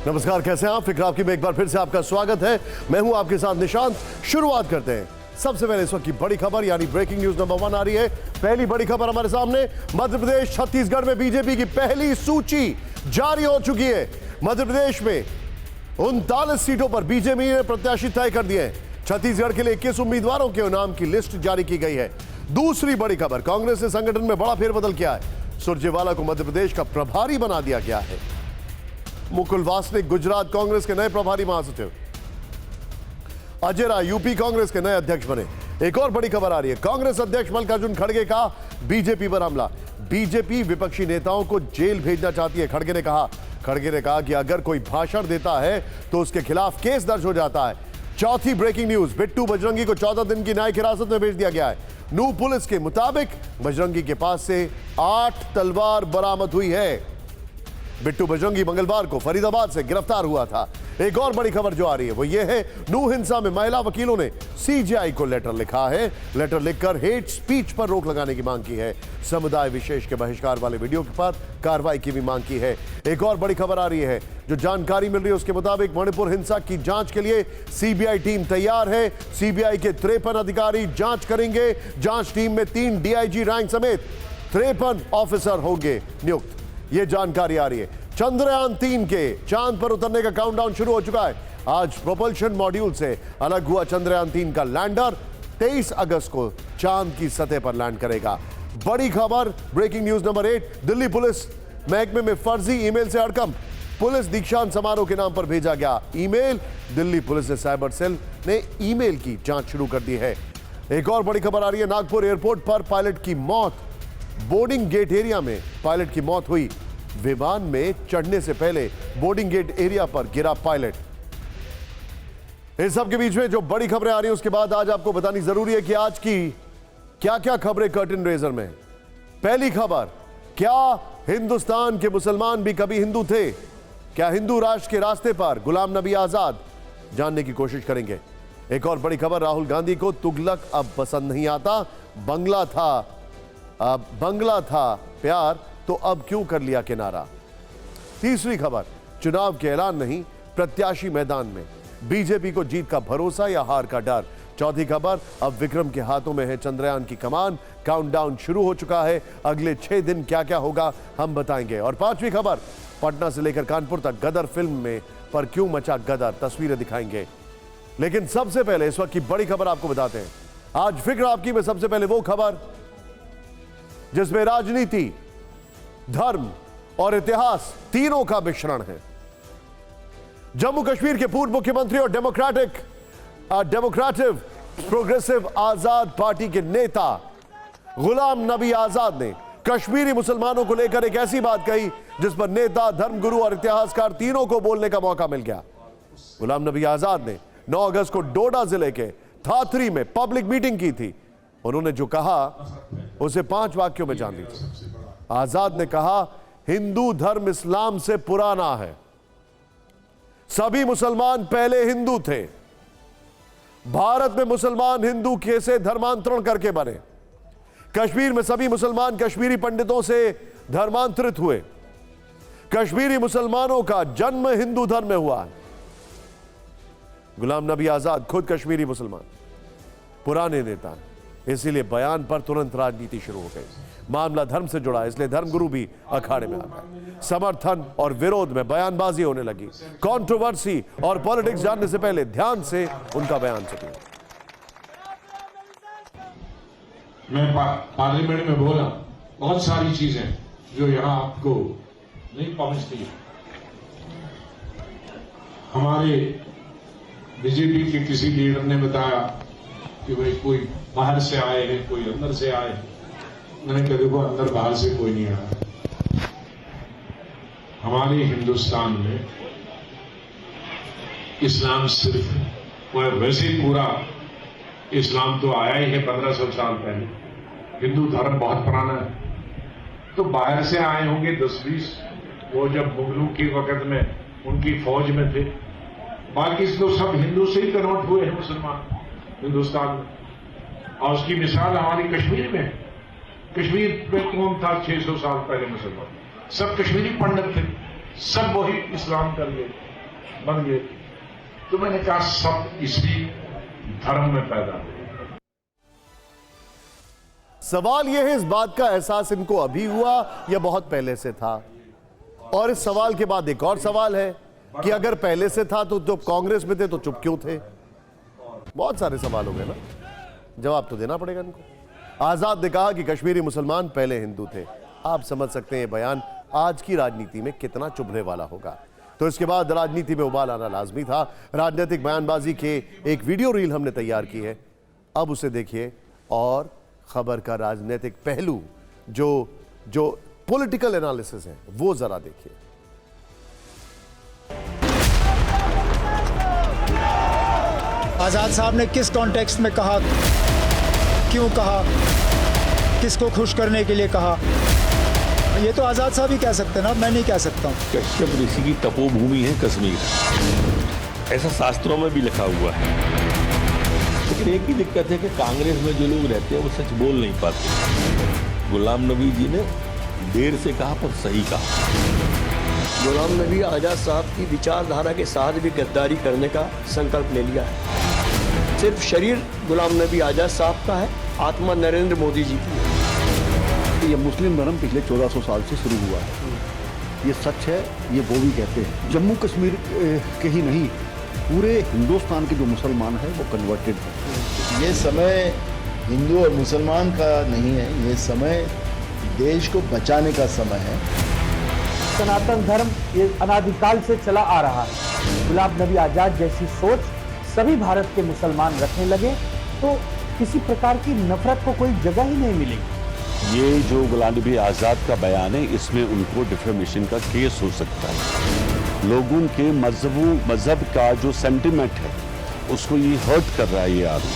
नमस्कार, कैसे हैं आप? फिक्र आपकी में एक बार फिर से आपका स्वागत है। मैं हूं आपके साथ निशांत। शुरुआत करते हैं। सबसे पहले इस वक्त की बड़ी खबर यानी ब्रेकिंग न्यूज नंबर 1 आ रही है। पहली बड़ी खबर हमारे सामने, मध्य प्रदेश छत्तीसगढ़ में बीजेपी की पहली सूची जारी हो चुकी है। मध्य प्रदेश में 39 सीटों पर बीजेपी ने प्रत्याशी तय कर दिए हैं। छत्तीसगढ़ के लिए 21 उम्मीदवारों के नाम की लिस्ट जारी की गई है। दूसरी बड़ी खबर, कांग्रेस ने संगठन में बड़ा फेरबदल किया है। सुरजेवाला को मध्य प्रदेश का प्रभारी बना दिया गया है। मुकुल वासनिक गुजरात कांग्रेस के नए प्रभारी महासचिव, अजय राय यूपी कांग्रेस के नए अध्यक्ष बने। एक और बड़ी खबर आ रही है, कांग्रेस अध्यक्ष मल्लिकार्जुन खड़गे का बीजेपी पर हमला। बीजेपी विपक्षी नेताओं को जेल भेजना चाहती है, खड़गे ने कहा कि अगर कोई भाषण देता है तो उसके खिलाफ केस दर्ज हो जाता है। चौथी ब्रेकिंग न्यूज, बिट्टू बजरंगी को 14 दिन की न्यायिक हिरासत में भेज दिया गया है। नूह पुलिस के मुताबिक बजरंगी के पास से 8 तलवार बरामद हुई है। बिट्टू बजरंगी मंगलवार को फरीदाबाद से गिरफ्तार हुआ था। एक और बड़ी खबर जो आ रही है वो ये है, नूह हिंसा में महिला वकीलों ने सीजेआई को लेटर लिखा है। लेटर लिखकर हेट स्पीच पर रोक लगाने की मांग की है। समुदाय विशेष के बहिष्कार वाले वीडियो पर कार्रवाई की भी मांग की है। एक और बड़ी खबर आ रही है, जो जानकारी मिल रही है उसके मुताबिक मणिपुर हिंसा की जांच के लिए सीबीआई टीम तैयार है। सीबीआई के 53 अधिकारी जांच करेंगे। जांच टीम में 3 डीआईजी रैंक समेत 53 ऑफिसर होंगे नियुक्त। यह जानकारी आ रही है। चंद्रयान 3 के चांद पर उतरने का काउंटडाउन शुरू हो चुका है। आज प्रोपल्शन मॉड्यूल से अलग हुआ चंद्रयान 3 का लैंडर 23 अगस्त को चांद की सतह पर लैंड करेगा। बड़ी खबर, breaking news number 8, Delhi police महकमे में फर्जी ईमेल से हड़कंप। पुलिस दीक्षांत समारोह के नाम पर भेजा गया ईमेल। दिल्ली पुलिस ने साइबर सेल ने ईमेल की जांच शुरू कर दी है। एक और बड़ी खबर आ रही है, नागपुर एयरपोर्ट पर पायलट की मौत। बोर्डिंग गेट एरिया में पायलट की मौत हुई। विमान में चढ़ने से पहले बोर्डिंग गेट एरिया पर गिरा पायलट। इस सब के बीच में जो बड़ी खबरें आ रही हैं उसके बाद आज आपको बतानी जरूरी है कि आज की क्या क्या खबरें कर्टन रेजर में। पहली खबर, क्या हिंदुस्तान के मुसलमान भी कभी हिंदू थे? क्या हिंदू राष्ट्र के रास्ते पर गुलाम नबी आजाद? जानने की कोशिश करेंगे। एक और बड़ी खबर, राहुल गांधी को तुगलक अब पसंद नहीं आता। बंगला था प्यार तो अब क्यों कर लिया किनारा। तीसरी खबर, चुनाव के ऐलान नहीं, प्रत्याशी मैदान में। बीजेपी को जीत का भरोसा या हार का डर। चौथी खबर, अब विक्रम के हाथों में है चंद्रयान की कमान। काउंटडाउन शुरू हो चुका है। अगले 6 दिन क्या क्या होगा हम बताएंगे। और पांचवी खबर, पटना से लेकर कानपुर तक गदर फिल्म में पर क्यों मचा गदर, तस्वीरें दिखाएंगे। लेकिन सबसे पहले इस वक्त की बड़ी खबर आपको बताते हैं। आज फिक्र आपकी में सबसे पहले वो खबर जिसमें राजनीति, धर्म और इतिहास तीनों का मिश्रण है। जम्मू कश्मीर के पूर्व मुख्यमंत्री और डेमोक्रेटिव प्रोग्रेसिव आजाद पार्टी के नेता गुलाम नबी आजाद ने कश्मीरी मुसलमानों को लेकर एक ऐसी बात कही जिस पर नेता, धर्मगुरु और इतिहासकार तीनों को बोलने का मौका मिल गया। गुलाम नबी आजाद ने 9 अगस्त को डोडा जिले के थाथरी में पब्लिक मीटिंग की थी। उन्होंने जो कहा उसे 5 वाक्यों में जान लीजिए। आजाद ने कहा, हिंदू धर्म इस्लाम से पुराना है। सभी मुसलमान पहले हिंदू थे। भारत में मुसलमान हिंदू कैसे धर्मांतरण करके बने। कश्मीर में सभी मुसलमान कश्मीरी पंडितों से धर्मांतरित हुए। कश्मीरी मुसलमानों का जन्म हिंदू धर्म में हुआ है। गुलाम नबी आजाद खुद कश्मीरी मुसलमान, पुराने नेता, इसीलिए बयान पर तुरंत राजनीति शुरू हो गई। मामला धर्म से जुड़ा, इसलिए धर्मगुरु भी अखाड़े में आ गए। समर्थन और विरोध में बयानबाजी होने लगी। कंट्रोवर्सी और पॉलिटिक्स जानने से पहले ध्यान से उनका बयान सुनिए। मैं पार्लियामेंट में बोला बहुत सारी चीजें जो यहां आपको नहीं पहुंचती। हमारे बीजेपी के किसी लीडर ने बताया कि भाई कोई बाहर से आए हैं, कोई अंदर से आए हैं। मैंने कहा देखो, अंदर बाहर से कोई नहीं आया। हमारे हिंदुस्तान में इस्लाम सिर्फ वैसे पूरा इस्लाम तो आया ही है 1500 साल पहले। हिंदू धर्म बहुत पुराना है। तो बाहर से आए होंगे 10-20, वो जब मुगलों के वक्त में उनकी फौज में थे। बाकी तो सब हिंदू से ही कन्वर्ट हुए हैं मुसलमान हिंदुस्तान में। और उसकी मिसाल हमारी कश्मीर में है। कश्मीर में कौन था 600 साल पहले मुसलमान? सब कश्मीरी पंडित थे, सब वही इस्लाम कर गए। बन गए। तो मैंने कहा सब इसी धर्म में पैदा हुए। सवाल यह है, इस बात का एहसास इनको अभी हुआ या बहुत पहले से था? और इस सवाल के बाद एक और सवाल है कि अगर पहले से था तो जब कांग्रेस में थे तो चुप क्यों थे? बहुत सारे सवाल हो गए ना, जवाब तो देना पड़ेगा इनको। आजाद ने कहा कि कश्मीरी मुसलमान पहले हिंदू थे। आप समझ सकते हैं ये बयान आज की राजनीति में कितना चुभने वाला होगा। तो इसके बाद राजनीति में उबाल आना लाजमी था। राजनीतिक बयानबाजी के एक वीडियो रील हमने तैयार की है, अब उसे देखिए और खबर का राजनीतिक पहलू जो पॉलिटिकल एनालिसिस है वो जरा देखिए। आजाद साहब ने किस कॉन्टेक्स्ट में कहा, क्यों कहा, किसको खुश करने के लिए कहा, ये तो आजाद साहब ही कह सकते हैं ना, मैं नहीं कह सकता हूं। कश्यप ऋषि की तपोभूमि है कश्मीर, ऐसा शास्त्रों में भी लिखा हुआ है। लेकिन एक ही दिक्कत है कि कांग्रेस में जो लोग रहते हैं वो सच बोल नहीं पाते। गुलाम नबी जी ने देर से कहा पर सही कहा। गुलाम नबी आजाद साहब की विचारधारा के साथ भी गद्दारी करने का संकल्प ले लिया है। सिर्फ शरीर गुलाम नबी आजाद साहब का है, आत्मा नरेंद्र मोदी जी की है। ये मुस्लिम धर्म पिछले 1400 साल से शुरू हुआ है, ये सच है, ये वो भी कहते हैं। जम्मू कश्मीर के ही नहीं, पूरे हिंदुस्तान के जो मुसलमान हैं वो कन्वर्टेड हैं। ये समय हिंदू और मुसलमान का नहीं है, ये समय देश को बचाने का समय है। सनातन धर्म ये अनादिकाल से चला आ रहा है। गुलाम नबी आजाद जैसी सोच सभी भारत के मुसलमान रखने लगे तो किसी प्रकार की नफरत को कोई जगह ही नहीं मिलेगी। ये जो गुलाम नबी आजाद का बयान है, इसमें उनको डिफेमेशन का केस हो सकता है। लोगों के मजहब का जो सेंटिमेंट है उसको ये हर्ट कर रहा है ये आदमी।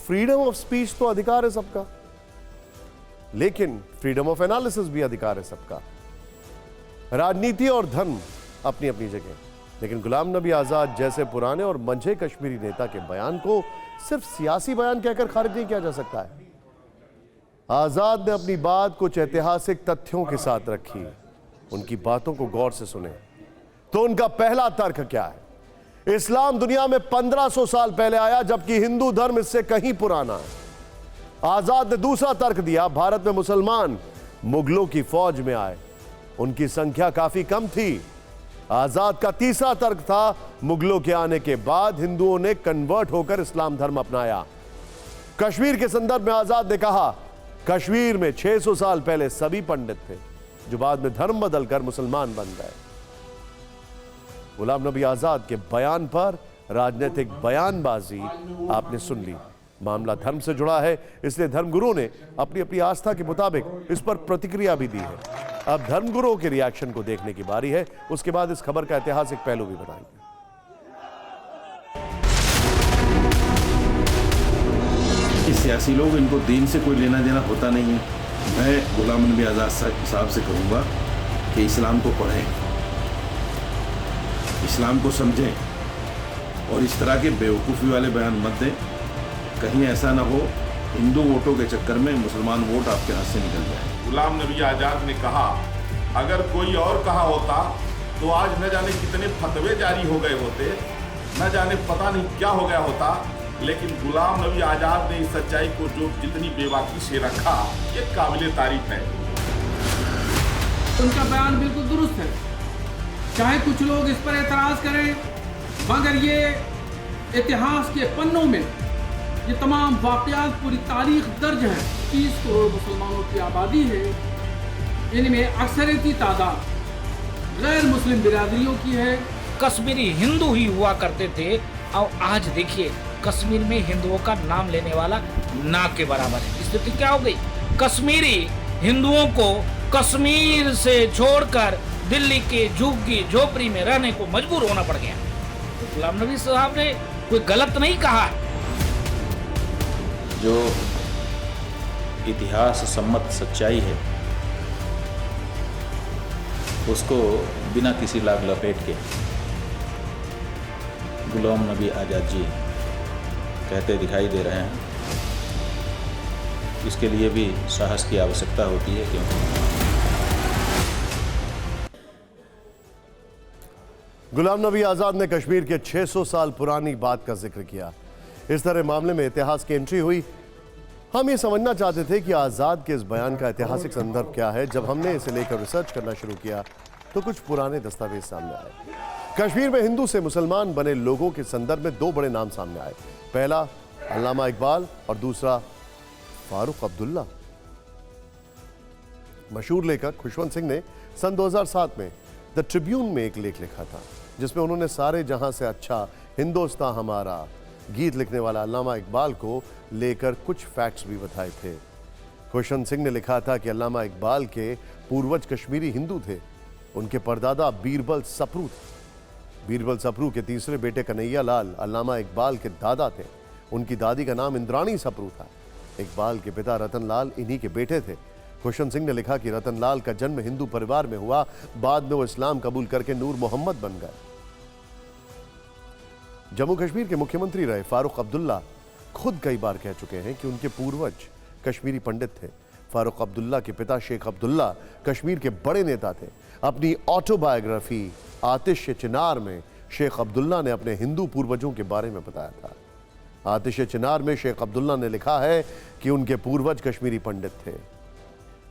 फ्रीडम ऑफ स्पीच तो अधिकार है सबका, लेकिन फ्रीडम ऑफ एनालिसिस भी अधिकार है सबका। राजनीति और धर्म अपनी अपनी जगह, लेकिन गुलाम नबी आजाद जैसे पुराने और मंझे कश्मीरी नेता के बयान को सिर्फ सियासी बयान कहकर खारिज नहीं किया जा सकता है। आजाद ने अपनी बात कुछ ऐतिहासिक तथ्यों के साथ रखी, उनकी बातों को गौर से सुने तो उनका पहला तर्क क्या है? इस्लाम दुनिया में 1500 साल पहले आया, जबकि हिंदू धर्म इससे कहीं पुराना है। आजाद ने दूसरा तर्क दिया, भारत में मुसलमान मुगलों की फौज में आए, उनकी संख्या काफी कम थी। आजाद का तीसरा तर्क था, मुगलों के आने के बाद हिंदुओं ने कन्वर्ट होकर इस्लाम धर्म अपनाया। कश्मीर के संदर्भ में आजाद ने कहा, कश्मीर में 600 साल पहले सभी पंडित थे जो बाद में धर्म बदलकर मुसलमान बन गए। गुलाम नबी आजाद के बयान पर राजनीतिक बयानबाजी आपने सुन ली। मामला धर्म से जुड़ा है, इसलिए धर्मगुरुओं ने अपनी अपनी आस्था के मुताबिक इस पर प्रतिक्रिया भी दी है। अब धर्मगुरुओं के रिएक्शन को देखने की बारी है, उसके बाद इस खबर का ऐतिहासिक पहलू भी बनाएंगे। सियासी लोग, इनको दीन से कोई लेना देना होता नहीं है। मैं गुलाम नबी आजाद साहब से कहूँगा कि इस्लाम को पढ़ें, इस्लाम को समझें और इस तरह के बेवकूफ़ी वाले बयान मत दें। कहीं ऐसा ना हो हिंदू वोटों के चक्कर में मुसलमान वोट आपके हाथ से निकल जाए। गुलाम नबी आजाद ने कहा, अगर कोई और कहा होता तो आज न जाने कितने फतवे जारी हो गए होते, न जाने पता नहीं क्या हो गया होता। लेकिन गुलाम नबी आजाद ने इस सच्चाई को जो जितनी बेबाकी से रखा, ये काबिले तारीफ है। उनका बयान बिल्कुल दुरुस्त है, चाहे कुछ लोग इस पर एतराज करें, मगर ये इतिहास के पन्नों में ये तमाम वाक़यात, पूरी तारीख दर्ज है। 30 करोड़ मुसलमानों की आबादी है, इनमें अक्सरियती तादाद गैर मुस्लिम बिरादरियों की है। कश्मीरी हिंदू ही हुआ करते थे और आज देखिए कश्मीर में हिंदुओं का नाम लेने वाला ना के बराबर है। स्थिति क्या हो गई? कश्मीरी हिंदुओं को कश्मीर से छोड़कर दिल्ली के झुग्गी झोपड़ी में रहने को मजबूर होना पड़ गया। तो गुलाम नबी साहब ने कोई गलत नहीं कहा। जो इतिहास सम्मत सच्चाई है उसको बिना किसी लाग लपेट के गुलाम नबी आजाद जी कहते दिखाई दे रहे हैं। इसके लिए भी साहस की आवश्यकता होती है, क्योंकि गुलाम नबी आजाद ने कश्मीर के 600 साल पुरानी बात का जिक्र किया। इस तरह मामले में इतिहास की एंट्री हुई। हम ये समझना चाहते थे कि आजाद के इस बयान का ऐतिहासिक संदर्भ क्या है। जब हमने इसे लेकर रिसर्च करना शुरू किया तो कुछ पुराने दस्तावेज सामने आए। कश्मीर में हिंदू से मुसलमान बने लोगों के संदर्भ में दो बड़े नाम सामने आए। पहला अल्लामा इकबाल और दूसरा फारूक अब्दुल्ला। मशहूर लेखक खुशवंत सिंह ने सन 2007 में द ट्रिब्यून में एक लेख लिखा था जिसमें उन्होंने सारे जहां से अच्छा हिंदुस्तान हमारा गीत लिखने वाला अल्लामा इकबाल को लेकर कुछ फैक्ट्स भी बताए थे। खुशवंत सिंह ने लिखा था कि अल्लामा इकबाल के पूर्वज कश्मीरी हिंदू थे। उनके परदादा बीरबल सप्रू थे। बीरबल सप्रू के तीसरे बेटे कन्हैया लाल अल्लामा इकबाल के दादा थे। उनकी दादी का नाम इंद्राणी सप्रू था। इकबाल के पिता रतन लाल इन्हीं के बेटे थे। खुशवंत सिंह ने लिखा कि रतन लाल का जन्म हिंदू परिवार में हुआ, बाद में वो इस्लाम कबूल करके नूर मोहम्मद बन गए। जम्मू कश्मीर के मुख्यमंत्री रहे फारूक अब्दुल्ला खुद कई बार कह चुके हैं कि उनके पूर्वज कश्मीरी पंडित थे। फारूक अब्दुल्ला के पिता शेख अब्दुल्ला कश्मीर के बड़े नेता थे। अपनी ऑटोबायोग्राफी आतिश चिनार में शेख अब्दुल्ला ने अपने हिंदू पूर्वजों के बारे में बताया था। आतिश चिनार में शेख अब्दुल्ला ने लिखा है कि उनके पूर्वज कश्मीरी पंडित थे।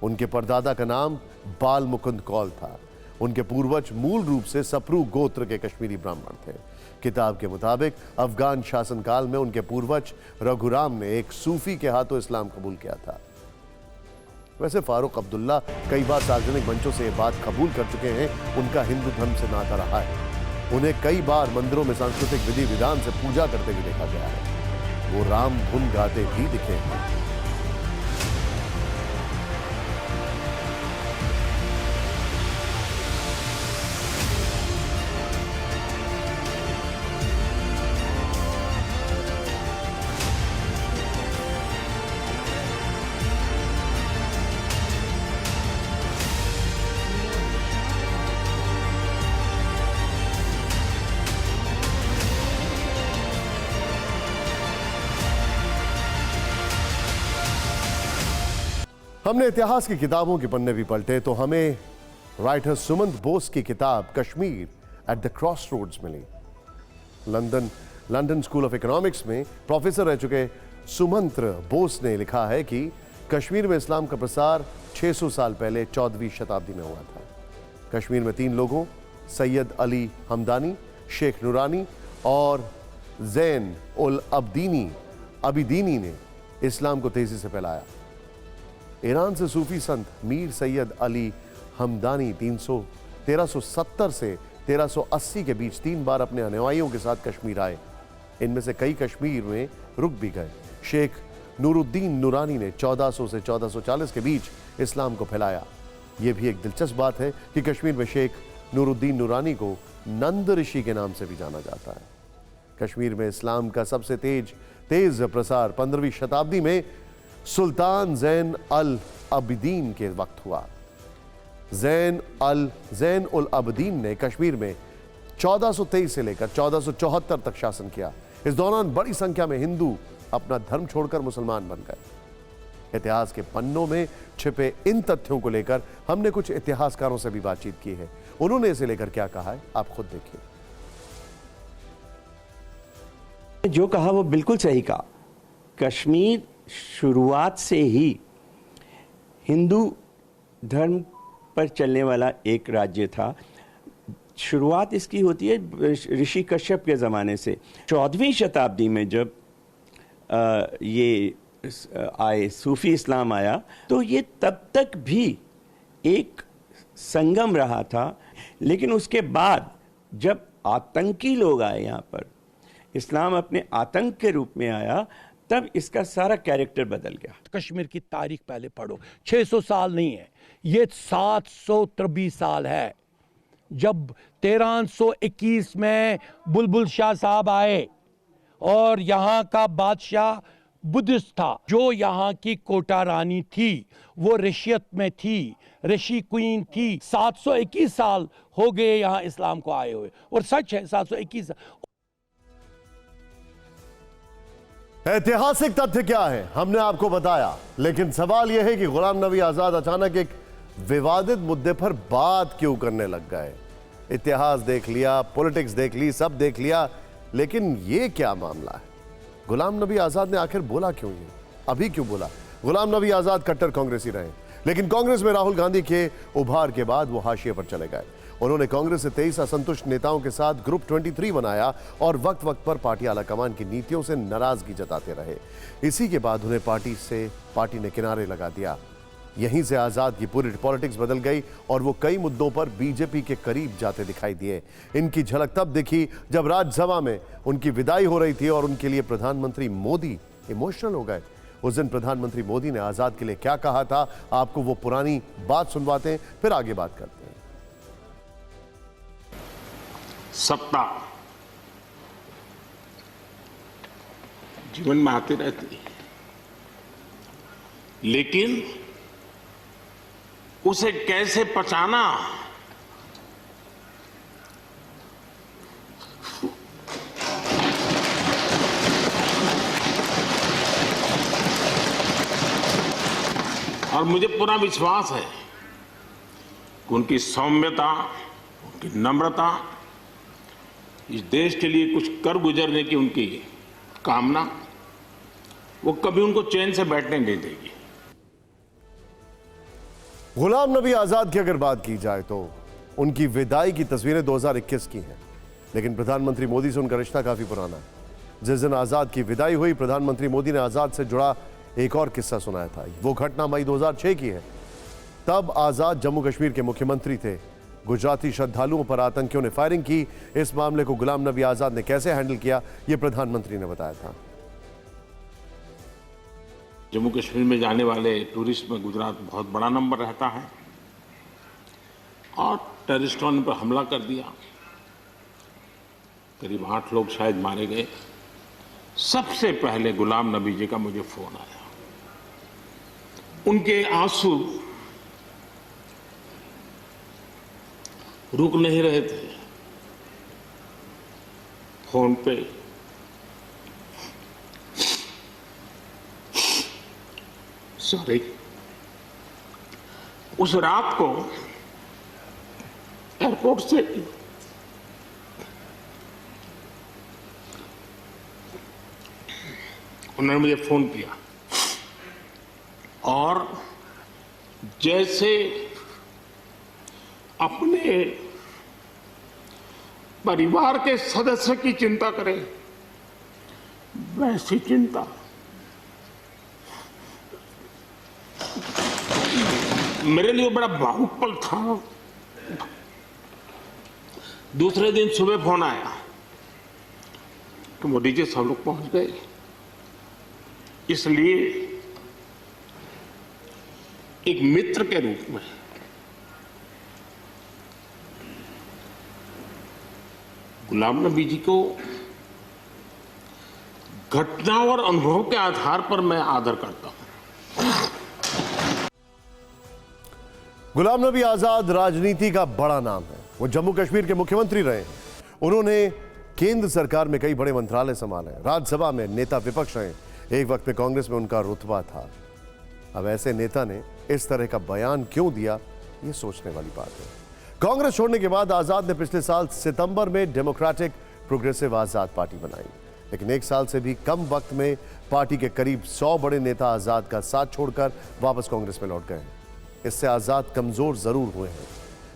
उनके परदादा का नाम बाल मुकुंद कौल था। उनके पूर्वज मूल रूप से सप्रू गोत्र के कश्मीरी ब्राह्मण थे। किताब के मुताबिक अफगान शासनकाल में उनके पूर्वज रघुराम ने एक सूफी के हाथों इस्लाम कबूल किया था। वैसे फारूक अब्दुल्ला कई बार सार्वजनिक मंचों से यह बात कबूल कर चुके हैं, उनका हिंदू धर्म से नाता रहा है। उन्हें कई बार मंदिरों में सांस्कृतिक विधि विधान से पूजा करते हुए देखा गया है। वो राम धुन गाते भी दिखे हैं। हमने इतिहास की किताबों के पन्ने भी पलटे तो हमें राइटर सुमंत बोस की किताब कश्मीर एट द क्रॉसरोड्स मिली। लंदन स्कूल ऑफ इकोनॉमिक्स में प्रोफेसर रह चुके सुमंत बोस ने लिखा है कि कश्मीर में इस्लाम का प्रसार 600 साल पहले 14वीं शताब्दी में हुआ था। कश्मीर में 3 लोगों सैयद अली हमदानी, शेख नूरानी और जैन उल अबिदीनी ने इस्लाम को तेजी से फैलाया। ईरान से सूफी संत मीर सैयद अली हमदानी 1370 से 1380 के बीच 3 बार अपने अनुयायियों के साथ कश्मीर आए। इनमें से कई कश्मीर में रुक भी गए। शेख नूरुद्दीन नूरानी ने 1400 से 1440 के बीच इस्लाम को फैलाया। यह भी एक दिलचस्प बात है कि कश्मीर में शेख नूरुद्दीन नूरानी को नंद ऋषि के नाम से भी जाना जाता है। कश्मीर में इस्लाम का सबसे तेज प्रसार 15वीं शताब्दी में सुल्तान जैन अल अबिदीन के वक्त हुआ। जैन उल अबिदीन ने कश्मीर में 1423 से लेकर 1474 तक शासन किया। इस दौरान बड़ी संख्या में हिंदू अपना धर्म छोड़कर मुसलमान बन गए। इतिहास के पन्नों में छिपे इन तथ्यों को लेकर हमने कुछ इतिहासकारों से भी बातचीत की है। उन्होंने इसे लेकर क्या कहा है आप खुद देखिए। जो कहा वो बिल्कुल सही कहा। कश्मीर शुरुआत से ही हिंदू धर्म पर चलने वाला एक राज्य था। शुरुआत इसकी होती है ऋषि कश्यप के ज़माने से। 14वीं शताब्दी में जब ये आए सूफी इस्लाम आया तो ये तब तक भी एक संगम रहा था। लेकिन उसके बाद जब आतंकी लोग आए यहाँ पर, इस्लाम अपने आतंक के रूप में आया, तब इसका सारा कैरेक्टर बदल गया। कश्मीर की तारीख पहले पढ़ो, 600 साल नहीं है, ये 723 साल है। जब 1321 में बुलबुल शाह साहब आए और यहाँ का बादशाह बुद्धिस्ट था, जो यहाँ की कोटा रानी थी वो ऋषियत में थी, ऋषि क्वीन थी। 721 साल हो गए यहाँ इस्लाम को आए हुए, और सच है 721 साल। ऐतिहासिक तथ्य क्या है हमने आपको बताया, लेकिन सवाल यह है कि गुलाम नबी आजाद अचानक एक विवादित मुद्दे पर बात क्यों करने लग गए। इतिहास देख लिया, पॉलिटिक्स देख ली, सब देख लिया, लेकिन ये क्या मामला है? गुलाम नबी आजाद ने आखिर बोला क्यों ये? अभी क्यों बोला? गुलाम नबी आजाद कट्टर कांग्रेसी रहे, लेकिन कांग्रेस में राहुल गांधी के उभार के बाद वो हाशिए पर चले गए। उन्होंने कांग्रेस से 23 असंतुष्ट नेताओं के साथ ग्रुप 23 बनाया और वक्त वक्त पर पार्टी आलाकमान की नीतियों से नाराजगी जताते रहे। इसी के बाद उन्हें पार्टी ने किनारे लगा दिया। यहीं से आजाद की पूरी पॉलिटिक्स बदल गई और वो कई मुद्दों पर बीजेपी के करीब जाते दिखाई दिए। इनकी झलक तब दिखी जब राज्यसभा में उनकी विदाई हो रही थी और उनके लिए प्रधानमंत्री मोदी इमोशनल हो गए। उस दिन प्रधानमंत्री मोदी ने आजाद के लिए क्या कहा था, आपको वो पुरानी बात सुनवाते हैं, फिर आगे बात करते हैं। सत्ता जीवन में आती रहती है, लेकिन उसे कैसे पचाना, और मुझे पूरा विश्वास है कि उनकी सौम्यता, उनकी नम्रता, इस देश के लिए कुछ कर गुजरने की उनकी कामना, वो कभी उनको चैन से बैठने नहीं देगी। गुलाम नबी आजाद की अगर बात की जाए तो उनकी विदाई की तस्वीरें 2021 की हैं, लेकिन प्रधानमंत्री मोदी से उनका रिश्ता काफी पुराना है। जिस दिन आजाद की विदाई हुई, प्रधानमंत्री मोदी ने आजाद से जुड़ा एक और किस्सा सुनाया था। वो घटना मई 2006 की है। तब आजाद जम्मू कश्मीर के मुख्यमंत्री थे। गुजराती श्रद्धालुओं पर आतंकियों ने फायरिंग की। इस मामले को गुलाम नबी आजाद ने कैसे हैंडल किया, यह प्रधानमंत्री ने बताया था। जम्मू कश्मीर में जाने वाले टूरिस्ट में गुजरात बहुत बड़ा नंबर रहता है और टेररिस्टों ने पर हमला कर दिया। करीब 8 लोग शायद मारे गए। सबसे पहले गुलाम नबी जी का मुझे फोन आया। उनके आंसू रुक नहीं रहे थे। फोन पे सॉरी, उस रात को एयरपोर्ट से उन्होंने मुझे फोन किया और जैसे अपने परिवार के सदस्य की चिंता करें वैसी चिंता मेरे लिए बड़ा भावुक पल था। दूसरे दिन सुबह फोन आया कि मोदी जी सब लोग पहुंच गए। इसलिए एक मित्र के रूप में गुलाम नबी जी को घटना और अनुभव के आधार पर मैं आदर करता हूं। गुलाम नबी आजाद राजनीति का बड़ा नाम है। वो जम्मू कश्मीर के मुख्यमंत्री रहे हैं। उन्होंने केंद्र सरकार में कई बड़े मंत्रालय संभाले, राज्यसभा में नेता विपक्ष रहे। एक वक्त में कांग्रेस में उनका रुतबा था। अब ऐसे नेता ने इस तरह का बयान क्यों दिया, यह सोचने वाली बात है। कांग्रेस छोड़ने के बाद आजाद ने पिछले साल सितंबर में डेमोक्रेटिक प्रोग्रेसिव आजाद पार्टी बनाई, लेकिन 1 साल से भी कम वक्त में पार्टी के करीब 100 बड़े नेता आजाद का साथ छोड़कर वापस कांग्रेस में लौट गए। इससे आजाद कमजोर जरूर हुए हैं।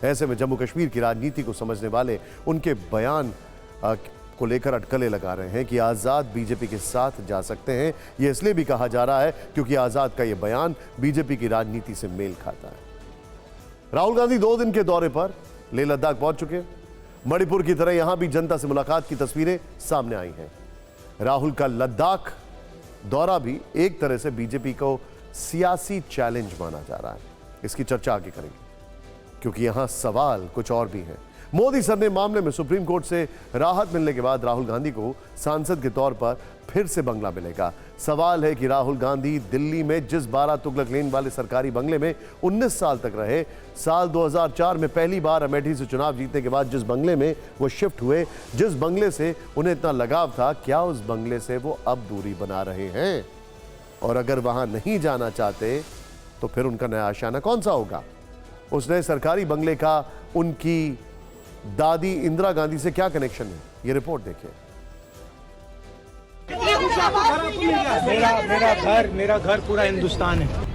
ऐसे में जम्मू कश्मीर की राजनीति को समझने वाले उनके बयान को लेकर अटकलें लगा रहे हैं कि आजाद बीजेपी के साथ जा सकते हैं। यह इसलिए भी कहा जा रहा है क्योंकि आजाद का यह बयान बीजेपी की राजनीति से मेल खाता है। राहुल गांधी 2 दिन के दौरे पर लेह लद्दाख पहुंच चुके हैं। मणिपुर की तरह यहां भी जनता से मुलाकात की तस्वीरें सामने आई हैं। राहुल का लद्दाख दौरा भी एक तरह से बीजेपी को सियासी चैलेंज माना जा रहा है। इसकी चर्चा आगे करेंगे क्योंकि यहां सवाल कुछ और भी है। मोदी सर ने मामले में सुप्रीम कोर्ट से राहत मिलने के बाद राहुल गांधी को सांसद के तौर पर फिर से बंगला मिलेगा। सवाल है कि राहुल गांधी दिल्ली में जिस 12 तुगलक लेन वाले सरकारी बंगले में 19 साल तक रहे, साल 2004 में पहली बार अमेठी से चुनाव जीतने के बाद जिस बंगले में वो शिफ्ट हुए, जिस बंगले से उन्हें इतना लगाव था, क्या उस बंगले से वो अब दूरी बना रहे हैं? और अगर वहां नहीं जाना चाहते तो फिर उनका नया आशियाना कौन सा होगा? उस नए सरकारी बंगले का उनकी दादी इंदिरा गांधी से क्या कनेक्शन है, ये रिपोर्ट देखिए। मेरा घर पूरा हिंदुस्तान है।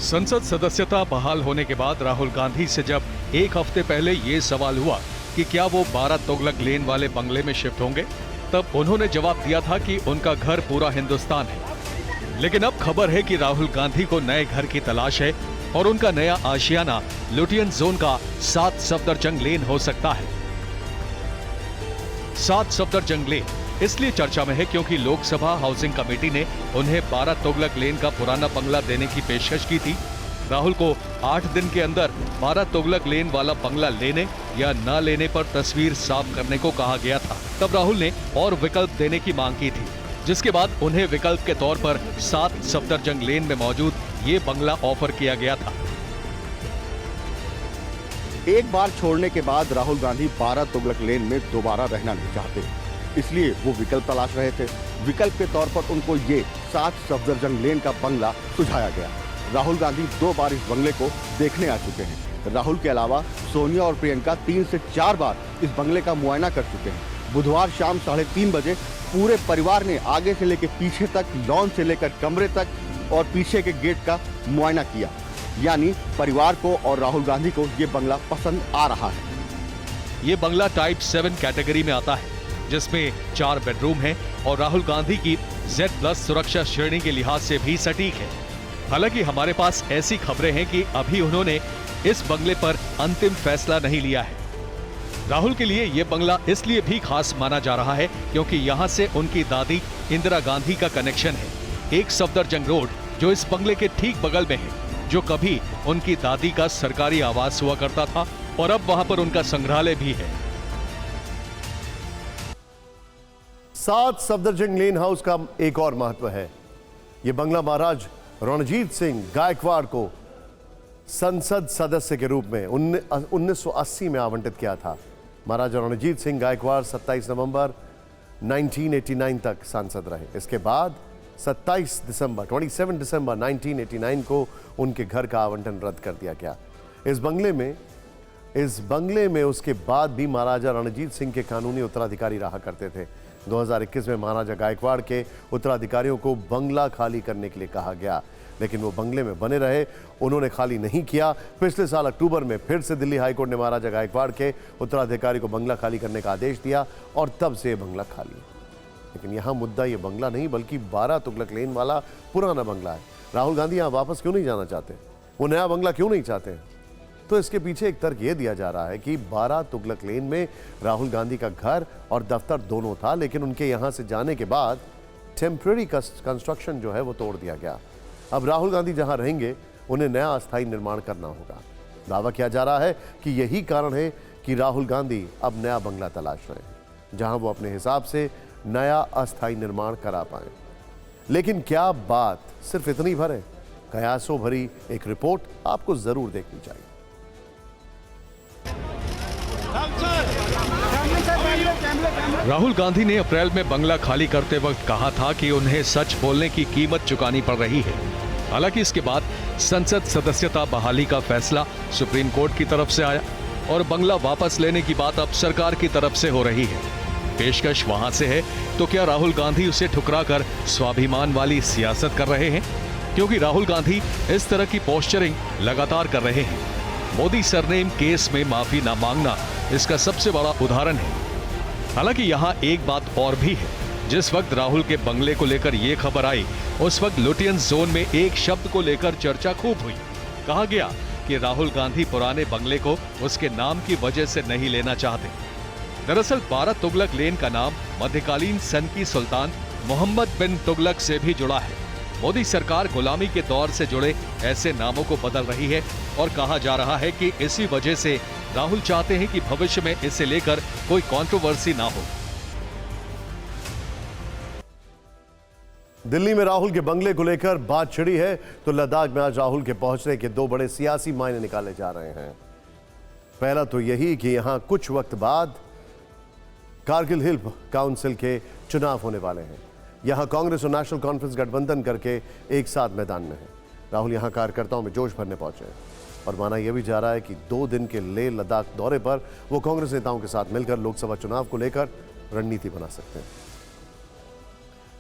संसद सदस्यता बहाल होने के बाद राहुल गांधी से जब एक हफ्ते पहले ये सवाल हुआ कि क्या वो 12 तुगलक लेन वाले बंगले में शिफ्ट होंगे, तब उन्होंने जवाब दिया था कि उनका घर पूरा हिंदुस्तान है। लेकिन अब खबर है कि राहुल गांधी को नए घर की तलाश है और उनका नया आशियाना लुटियन जोन का 7 सफदरजंग लेन हो सकता है। 7 सफदरजंग लेन इसलिए चर्चा में है क्योंकि लोकसभा हाउसिंग कमेटी ने उन्हें 12 तुगलक लेन का पुराना बंगला देने की पेशकश की थी। राहुल को 8 दिन के अंदर 12 तुगलक लेन वाला बंगला लेने या न लेने पर तस्वीर साफ करने को कहा गया था। तब राहुल ने और विकल्प देने की मांग की थी, जिसके बाद उन्हें विकल्प के तौर पर 7 सफदरजंग लेन में मौजूद ये बंगला ऑफर किया गया था। एक बार छोड़ने के बाद राहुल गांधी 12 तुगलक लेन में दोबारा रहना नहीं चाहते, इसलिए वो विकल्प तलाश रहे थे। विकल्प के तौर पर उनको ये 7 सफदरजंग लेन का बंगला सुझाया गया। राहुल गांधी 2 बार इस बंगले को देखने आ चुके हैं। राहुल के अलावा सोनिया और प्रियंका 3 से 4 बार इस बंगले का मुआयना कर चुके हैं। बुधवार शाम 3:30 बजे पूरे परिवार ने आगे से लेकर पीछे तक, लॉन से लेकर कमरे तक और पीछे के गेट का मुआयना किया। यानी परिवार को और राहुल गांधी को ये बंगला पसंद आ रहा है। ये बंगला टाइप 7 कैटेगरी में आता है, जिसमें 4 बेडरूम हैं और राहुल गांधी की Z+ सुरक्षा श्रेणी के लिहाज से भी सटीक है। हालांकि हमारे पास ऐसी खबरें हैं कि अभी उन्होंने इस बंगले पर अंतिम फैसला नहीं लिया है। राहुल के लिए यह बंगला इसलिए भी खास माना जा रहा है क्योंकि यहाँ से उनकी दादी इंदिरा गांधी का कनेक्शन है। एक सफदरजंग रोड जो इस बंगले के ठीक बगल में है, जो कभी उनकी दादी का सरकारी आवास हुआ करता था और अब वहां पर उनका संग्रहालय भी है। 7 सफदरजंग लेन हाउस का एक और महत्व है। यह बंगला महाराज रणजीत सिंह गायकवाड़ को संसद सदस्य के रूप में 1980 में आवंटित किया था। महाराजा रणजीत सिंह गायकवाड़ 27 नवंबर 1989 तक सांसद रहे। इसके बाद 27 दिसंबर 1989 को उनके घर का आवंटन रद्द कर दिया गया। इस बंगले में उसके बाद भी महाराजा रणजीत सिंह के कानूनी उत्तराधिकारी रहा करते थे। 2021 में महाराजा गायकवाड़ के उत्तराधिकारियों को बंगला खाली करने के लिए कहा गया, लेकिन वो बंगले में बने रहे, उन्होंने खाली नहीं किया। पिछले साल अक्टूबर में फिर से दिल्ली हाईकोर्ट ने महाराजा गायकवाड़ के उत्तराधिकारी को बंगला खाली करने का आदेश दिया और तब से बंगला खाली है। लेकिन यहाँ मुद्दा ये बंगला नहीं बल्कि 12 तुगलक लेन वाला पुराना बंगला है। राहुल गांधी यहाँ वापस क्यों नहीं जाना चाहते, वो नया बंगला क्यों नहीं चाहते हैं? तो इसके पीछे एक तर्क ये दिया जा रहा है कि 12 तुगलक लेन में राहुल गांधी का घर और दफ्तर दोनों था, लेकिन उनके यहाँ से जाने के बाद टेम्पररी कंस्ट्रक्शन जो है वो तोड़ दिया गया। अब राहुल गांधी जहाँ रहेंगे उन्हें नया अस्थायी निर्माण करना होगा। दावा किया जा रहा है कि यही कारण है कि राहुल गांधी अब नया बंगला तलाश रहे हैं, जहां वो अपने हिसाब से नया अस्थायी निर्माण करा पाए। लेकिन क्या बात सिर्फ इतनी भर है? कयासों भरी एक रिपोर्ट आपको जरूर देखनी चाहिए। राहुल गांधी ने अप्रैल में बंगला खाली करते वक्त कहा था कि उन्हें सच बोलने की कीमत चुकानी पड़ रही है। हालांकि इसके बाद संसद सदस्यता बहाली का फैसला सुप्रीम कोर्ट की तरफ से आया और बंगला वापस लेने की बात अब सरकार की तरफ से हो रही है। पेशकश वहां से है तो क्या राहुल गांधी उसे ठुकराकर स्वाभिमान वाली सियासत कर रहे हैं? क्योंकि राहुल गांधी इस तरह की पोस्चरिंग लगातार कर रहे हैं। मोदी सरनेम केस में माफी न मांगना इसका सबसे बड़ा उदाहरण है। हालांकि यहाँ एक बात और भी है। जिस वक्त राहुल के बंगले को लेकर यह खबर आई, उस वक्त लुटियन जोन में एक शब्द को लेकर चर्चा खूब हुई। कहा गया कि राहुल गांधी पुराने बंगले को उसके नाम की वजह से नहीं लेना चाहते। दरअसल 12 तुगलक लेन का नाम मध्यकालीन सन की सुल्तान मोहम्मद बिन तुगलक से भी जुड़ा है। मोदी सरकार गुलामी के दौर से जुड़े ऐसे नामों को बदल रही है और कहा जा रहा है कि इसी वजह से राहुल चाहते हैं कि भविष्य में इसे लेकर कोई कंट्रोवर्सी ना हो। दिल्ली में राहुल के बंगले को लेकर बात छिड़ी है तो लद्दाख में आज राहुल के पहुंचने के 2 बड़े सियासी मायने निकाले जा रहे हैं। पहला तो यही कि यहां कुछ वक्त बाद कारगिल हिल काउंसिल के चुनाव होने वाले हैं। यहां कांग्रेस और नेशनल कॉन्फ्रेंस गठबंधन करके एक साथ मैदान में है। राहुल यहां कार्यकर्ताओं में जोश भरने पहुंचे हैं। और माना यह भी जा रहा है कि 2 दिन के लेह लद्दाख दौरे पर वो कांग्रेस नेताओं के साथ मिलकर लोकसभा चुनाव को लेकर रणनीति बना सकते हैं।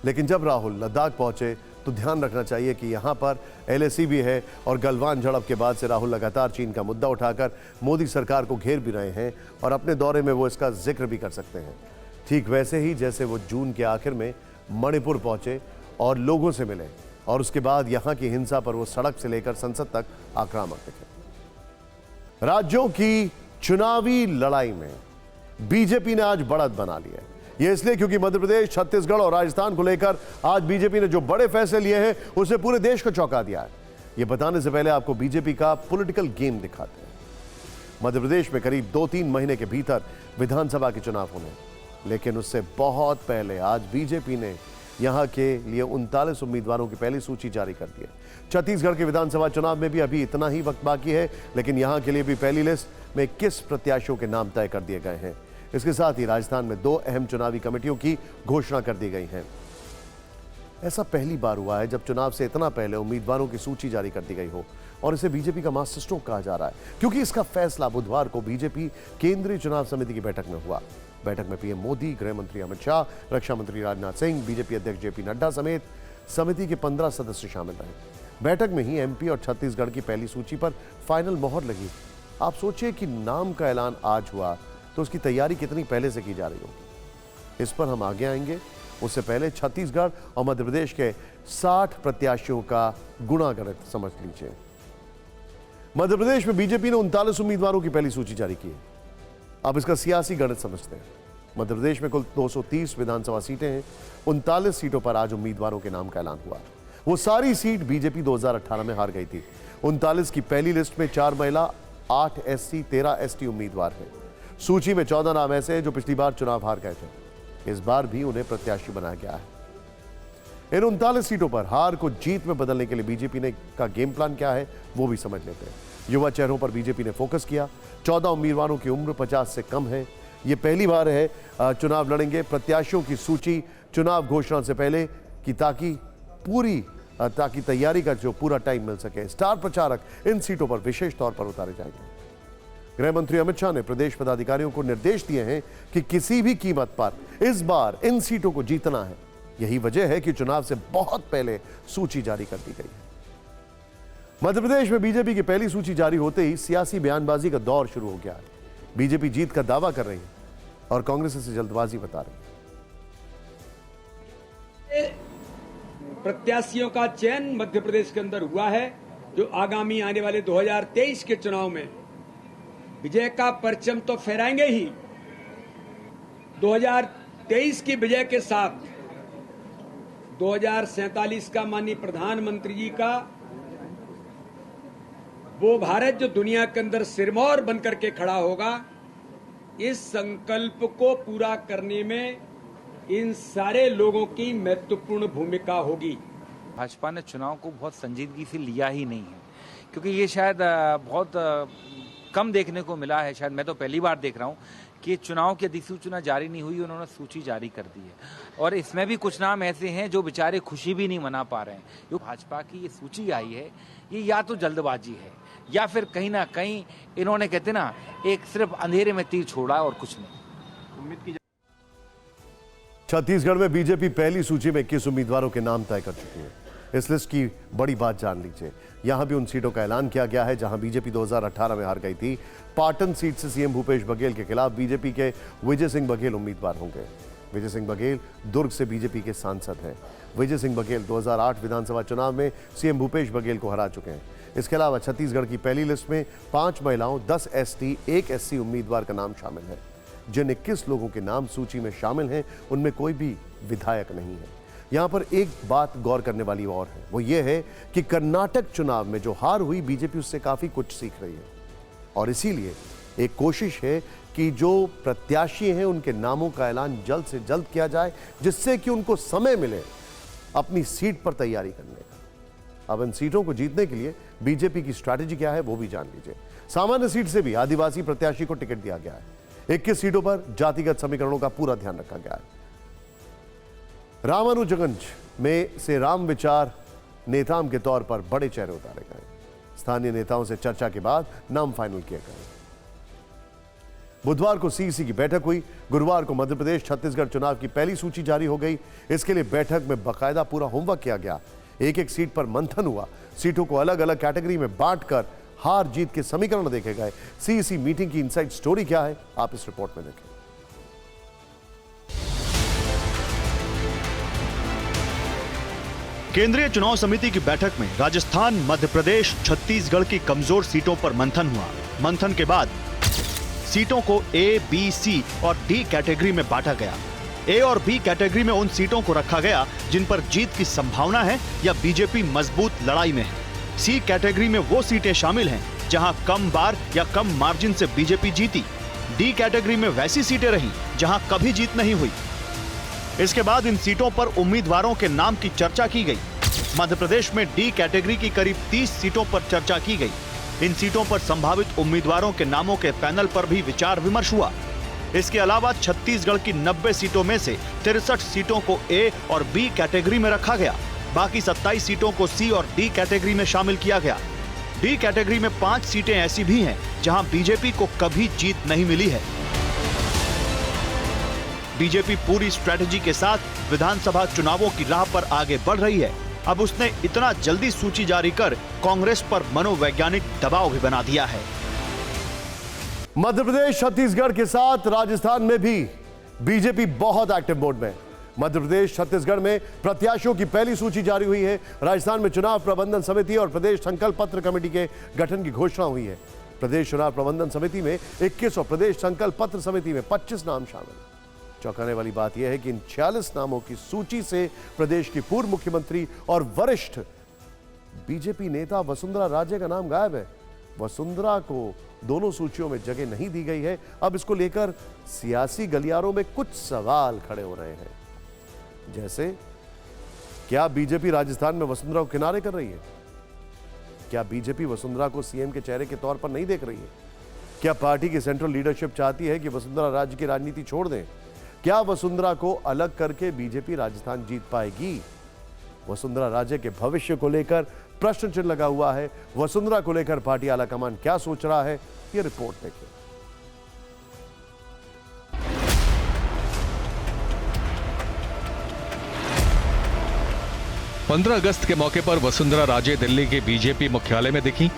लेकिन जब राहुल लद्दाख पहुंचे तो ध्यान रखना चाहिए कि यहां पर LAC भी है और गलवान झड़प के बाद से राहुल लगातार चीन का मुद्दा उठाकर मोदी सरकार को घेर भी रहे हैं और अपने दौरे में वो इसका जिक्र भी कर सकते हैं। ठीक वैसे ही जैसे वो जून के आखिर में मणिपुर पहुंचे और लोगों से मिले और उसके बाद यहां की हिंसा पर वो सड़क से लेकर संसद तक आक्रामक दिखे। राज्यों की चुनावी लड़ाई में बीजेपी ने आज बढ़त बना ली है। यह इसलिए क्योंकि मध्य प्रदेश, छत्तीसगढ़ और राजस्थान को लेकर आज बीजेपी ने जो बड़े फैसले लिए हैं उससे पूरे देश को चौंका दिया है। यह बताने से पहले आपको बीजेपी का पॉलिटिकल गेम दिखाते हैं। मध्य प्रदेश में करीब 2-3 महीने के भीतर विधानसभा के चुनाव होने, लेकिन उससे बहुत पहले आज बीजेपी ने यहां के लिए 39 उम्मीदवारों की पहली सूची जारी कर दी है। छत्तीसगढ़ के विधानसभा चुनाव में भी अभी इतना ही वक्त बाकी है, लेकिन यहां के लिए भी पहली लिस्ट में 21 प्रत्याशियों के नाम तय कर दिए गए हैं। इसके साथ ही राजस्थान में 2 अहम चुनावी कमेटियों की घोषणा कर दी गई है। ऐसा पहली बार हुआ है जब चुनाव से इतना पहले उम्मीदवारों की सूची जारी कर दी गई हो और इसे बीजेपी का मास्टर स्ट्रोक कहा जा रहा है, क्योंकि इसका फैसला बुधवार को बीजेपी केंद्रीय चुनाव समिति की बैठक में हुआ। बैठक में पीएम मोदी, गृह मंत्री अमित शाह, रक्षा मंत्री राजनाथ सिंह, बीजेपी अध्यक्ष जेपी नड्डा समेत समिति के 15 सदस्य शामिल रहे। बैठक में ही MP और छत्तीसगढ़ की पहली सूची पर फाइनल मोहर लगी। आप सोचिए कि नाम का ऐलान आज हुआ तो उसकी तैयारी कितनी पहले से की जा रही होगी। इस पर हम आगे आएंगे। उससे पहले छत्तीसगढ़ और मध्य प्रदेश के 60 प्रत्याशियों का गुणागणित समझ लीजिए। मध्य प्रदेश में बीजेपी ने 39 उम्मीदवारों की पहली सूची जारी की है। अब इसका सियासी गणित समझते हैं। मध्य प्रदेश में कुल 230 विधानसभा सीटें हैं। 39 सीटों पर आज उम्मीदवारों के नाम का ऐलान हुआ। वो सारी सीट बीजेपी 2018 में हार गई थी। 39 की पहली लिस्ट में 4 महिला, 8 SC, 13 ST उम्मीदवार हैं। सूची में 14 नाम ऐसे हैं जो पिछली बार चुनाव हार गए थे। इस बार भी उन्हें प्रत्याशी बनाया गया है। इन 39 सीटों पर हार को जीत में बदलने के लिए बीजेपी ने का गेम प्लान क्या है वो भी समझ लेते हैं। युवा चेहरों पर बीजेपी ने फोकस किया। 14 उम्मीदवारों की उम्र 50 से कम है। ये पहली बार है चुनाव लड़ेंगे। प्रत्याशियों की सूची चुनाव घोषणा से पहले की ताकि तैयारी का जो पूरा टाइम मिल सके। स्टार प्रचारक इन सीटों पर विशेष तौर पर उतारे जाएंगे। गृह मंत्री अमित शाह ने प्रदेश पदाधिकारियों को निर्देश दिए हैं कि किसी भी कीमत पर इस बार इन सीटों को जीतना है। यही वजह है कि चुनाव से बहुत पहले सूची जारी कर दी गई है। मध्य प्रदेश में बीजेपी की पहली सूची जारी होते ही सियासी बयानबाजी का दौर शुरू हो गया है। बीजेपी जीत का दावा कर रही है और कांग्रेस इसे जल्दबाजी बता रही है। प्रत्याशियों का चयन मध्य प्रदेश के अंदर हुआ है, जो आगामी आने वाले 2023 के चुनाव में विजय का परचम तो फहराएंगे ही। 2023 की विजय के साथ 2047 का माननीय प्रधानमंत्री जी का वो भारत जो दुनिया के अंदर सिरमौर बनकर के खड़ा होगा, इस संकल्प को पूरा करने में इन सारे लोगों की महत्वपूर्ण भूमिका होगी। भाजपा ने चुनाव को बहुत संजीदगी से लिया ही नहीं है, क्योंकि ये शायद बहुत कम देखने को मिला है। शायद मैं तो पहली बार देख रहा हूँ कि चुनाव की अधिसूचना जारी नहीं हुई, उन्होंने सूची जारी कर दी है। और इसमें भी कुछ नाम ऐसे हैं जो बेचारे खुशी भी नहीं मना पा रहे हैं। जो भाजपा की ये सूची आई है, ये या तो जल्दबाजी है या फिर कहीं ना कहीं इन्होंने, कहते ना, एक सिर्फ अंधेरे में तीर छोड़ा और कुछ नहीं। उम्मीद की छत्तीसगढ़ में बीजेपी पहली सूची में 21 उम्मीदवारों के नाम तय कर चुकी है। इस लिस्ट की बड़ी बात जान लीजिए। यहां भी उन सीटों का ऐलान किया गया है जहां बीजेपी 2018 में हार गई थी। पाटन सीट से सीएम भूपेश बघेल के खिलाफ बीजेपी के विजय सिंह बघेल उम्मीदवार होंगे। विजय सिंह बघेल दुर्ग से बीजेपी के सांसद हैं। विजय सिंह बघेल 2008 विधानसभा चुनाव में सीएम भूपेश बघेल को हरा चुके हैं। इसके अलावा छत्तीसगढ़ की पहली लिस्ट में 5 महिलाओं, 10 ST, 1 SC उम्मीदवार का नाम शामिल है। जिन 21 लोगों के नाम सूची में शामिल हैं, उनमें कोई भी विधायक नहीं है। यहां पर एक बात गौर करने वाली और है, वो ये है कि कर्नाटक चुनाव में जो हार हुई, बीजेपी उससे काफी कुछ सीख रही है और इसीलिए एक कोशिश है कि जो प्रत्याशी हैं उनके नामों का ऐलान जल्द से जल्द किया जाए, जिससे कि उनको समय मिले अपनी सीट पर तैयारी करने का। अब इन सीटों को जीतने के लिए बीजेपी की स्ट्रैटेजी क्या है वो भी जान लीजिए। सामान्य सीट से भी आदिवासी प्रत्याशी को टिकट दिया गया है। 21 सीटों पर जातिगत समीकरणों का पूरा ध्यान रखा गया है। रामानुजगंज में से राम विचार नेताम के तौर पर बड़े चेहरे उतारे गए। स्थानीय नेताओं से चर्चा के बाद नाम फाइनल किए गए। बुधवार को सीईसी की बैठक हुई। गुरुवार को मध्य प्रदेश छत्तीसगढ़ चुनाव की पहली सूची जारी हो गई। इसके लिए बैठक में बाकायदा पूरा होमवर्क किया गया। एक एक सीट पर मंथन हुआ। सीटों को अलग अलग कैटेगरी में बांटकर हार जीत के समीकरण देखे गए। सीईसी मीटिंग की इनसाइड स्टोरी क्या है, आप इस रिपोर्ट में देखें। केंद्रीय चुनाव समिति की बैठक में राजस्थान, मध्य प्रदेश, छत्तीसगढ़ की कमजोर सीटों पर मंथन हुआ। मंथन के बाद सीटों को ए, बी, सी और डी कैटेगरी में बांटा गया। ए और बी कैटेगरी में उन सीटों को रखा गया जिन पर जीत की संभावना है या बीजेपी मजबूत लड़ाई में है। सी कैटेगरी में वो सीटें शामिल हैं जहां कम बार या कम मार्जिन से बीजेपी जीती। डी कैटेगरी में वैसी सीटें रहीं जहां कभी जीत नहीं हुई। इसके बाद इन सीटों पर उम्मीदवारों के नाम की चर्चा की गई। मध्य प्रदेश में डी कैटेगरी की करीब 30 सीटों पर चर्चा की गई। इन सीटों पर संभावित उम्मीदवारों के नामों के पैनल पर भी विचार विमर्श हुआ। इसके अलावा छत्तीसगढ़ की 90 सीटों में से 63 सीटों को ए और बी कैटेगरी में रखा गया। बाकी 27 सीटों को सी और डी कैटेगरी में शामिल किया गया। डी कैटेगरी में 5 सीटें ऐसी भी हैं जहां बीजेपी को कभी जीत नहीं मिली है। बीजेपी पूरी स्ट्रेटजी के साथ विधानसभा चुनावों की राह पर आगे बढ़ रही है। अब उसने इतना जल्दी सूची जारी कर कांग्रेस पर मनोवैज्ञानिक दबाव भी बना दिया है। मध्य प्रदेश छत्तीसगढ़ के साथ राजस्थान में भी बीजेपी बहुत एक्टिव मोड में। मध्य प्रदेश छत्तीसगढ़ में प्रत्याशियों की पहली सूची जारी हुई है। राजस्थान में चुनाव प्रबंधन समिति और प्रदेश संकल्प पत्र कमेटी के गठन की घोषणा हुई है। प्रदेश चुनाव प्रबंधन समिति में 21 और प्रदेश संकल्प पत्र समिति में 25 नाम शामिल। चौंकाने वाली बात यह है कि इन 46 नामों की सूची से प्रदेश की पूर्व मुख्यमंत्री और वरिष्ठ बीजेपी नेता वसुंधरा राजे का नाम गायब है। वसुंधरा को दोनों सूचियों में जगह नहीं दी गई है। अब इसको लेकर सियासी गलियारों में कुछ सवाल खड़े हो रहे हैं, जैसे क्या बीजेपी राजस्थान में वसुंधरा को किनारे कर रही है? क्या बीजेपी वसुंधरा को सीएम के चेहरे के तौर पर नहीं देख रही है? क्या पार्टी की सेंट्रल लीडरशिप चाहती है कि वसुंधरा राज्य की राजनीति छोड़ दें? क्या वसुंधरा को अलग करके बीजेपी राजस्थान जीत पाएगी? वसुंधरा राजे के भविष्य को लेकर प्रश्न चिन्ह लगा हुआ है। वसुंधरा को लेकर पार्टी आलाकमान क्या सोच रहा है, ये रिपोर्ट देखिए। 15 अगस्त के मौके पर वसुंधरा राजे दिल्ली के बीजेपी मुख्यालय में दिखी।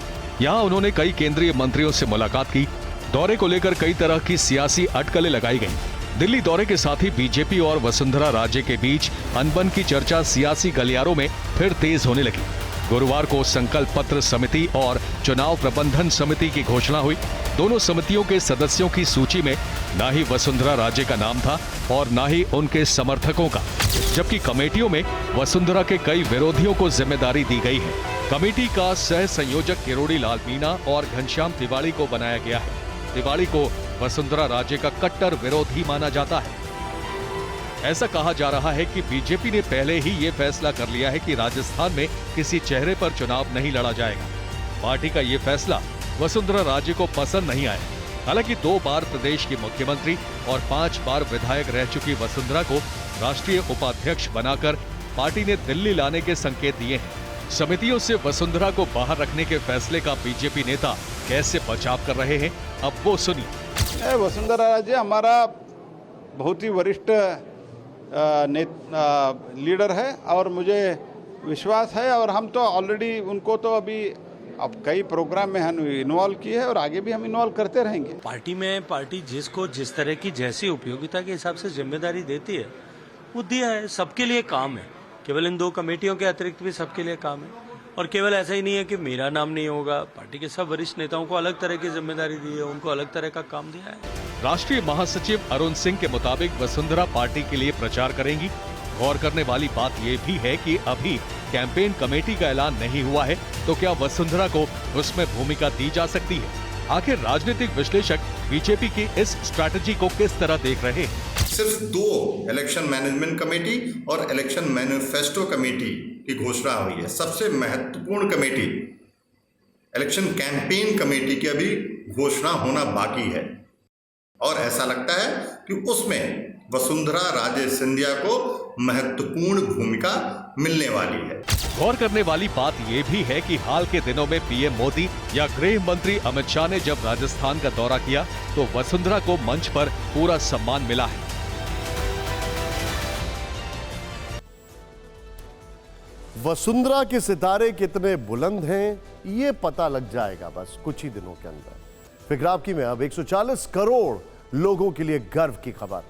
यहां उन्होंने कई केंद्रीय मंत्रियों से मुलाकात की। दौरे को लेकर कई तरह की सियासी अटकलें लगाई गईं। दिल्ली दौरे के साथ ही बीजेपी और वसुंधरा राजे के बीच अनबन की चर्चा सियासी गलियारों में फिर तेज होने लगी। गुरुवार को संकल्प पत्र समिति और चुनाव प्रबंधन समिति की घोषणा हुई। दोनों समितियों के सदस्यों की सूची में न ही वसुंधरा राजे का नाम था और न ही उनके समर्थकों का, जबकि कमेटियों में वसुंधरा के कई विरोधियों को जिम्मेदारी दी गई है। कमेटी का सह संयोजक किरोड़ी लाल मीणा और घनश्याम तिवाड़ी को बनाया गया है। तिवाड़ी को वसुंधरा राजे का कट्टर विरोधी माना जाता है। ऐसा कहा जा रहा है कि बीजेपी ने पहले ही ये फैसला कर लिया है कि राजस्थान में किसी चेहरे पर चुनाव नहीं लड़ा जाएगा। पार्टी का ये फैसला वसुंधरा राजे को पसंद नहीं आया। हालांकि 2 बार प्रदेश की मुख्यमंत्री और 5 बार विधायक रह चुकी वसुंधरा को राष्ट्रीय उपाध्यक्ष बनाकर पार्टी ने दिल्ली लाने के संकेत दिए हैं। समितियों से वसुंधरा को बाहर रखने के फैसले का बीजेपी नेता कैसे बचाव कर रहे हैं, अब वो सुनिए। वसुंधरा राजे हमारा बहुत ही वरिष्ठ लीडर है और मुझे विश्वास है, और हम तो ऑलरेडी उनको तो अभी अब कई प्रोग्राम में हम इन्वॉल्व किए हैं और आगे भी हम इन्वॉल्व करते रहेंगे। पार्टी जिसको जिस तरह की जैसी उपयोगिता के हिसाब से जिम्मेदारी देती है वो दिया है। सबके लिए काम है, केवल इन 2 कमेटियों के अतिरिक्त भी सबके लिए काम है। और केवल ऐसा ही नहीं है कि मेरा नाम नहीं होगा, पार्टी के सब वरिष्ठ नेताओं को अलग तरह की जिम्मेदारी दी है, उनको अलग तरह का काम दिया है। राष्ट्रीय महासचिव अरुण सिंह के मुताबिक वसुंधरा पार्टी के लिए प्रचार करेंगी। गौर करने वाली बात यह भी है कि अभी कैंपेन कमेटी का ऐलान नहीं हुआ है, तो क्या वसुंधरा को उसमें भूमिका दी जा सकती है? आखिर राजनीतिक विश्लेषक बीजेपी की इस स्ट्रैटेजी को किस तरह देख रहे हैं? सिर्फ 2 इलेक्शन मैनेजमेंट कमेटी और इलेक्शन मैनिफेस्टो कमेटी की घोषणा हुई है। सबसे महत्वपूर्ण कमेटी इलेक्शन कैंपेन कमेटी की अभी घोषणा होना बाकी है, और ऐसा लगता है कि उसमें वसुंधरा राजे सिंधिया को महत्वपूर्ण भूमिका मिलने वाली है। गौर करने वाली बात यह भी है कि हाल के दिनों में पीएम मोदी या गृह मंत्री अमित शाह ने जब राजस्थान का दौरा किया तो वसुंधरा को मंच पर पूरा सम्मान मिला है। वसुंधरा के सितारे कितने बुलंद हैं ये पता लग जाएगा बस कुछ ही दिनों के अंदर। फिक्र आपकी में अब 140 करोड़ लोगों के लिए गर्व की खबर।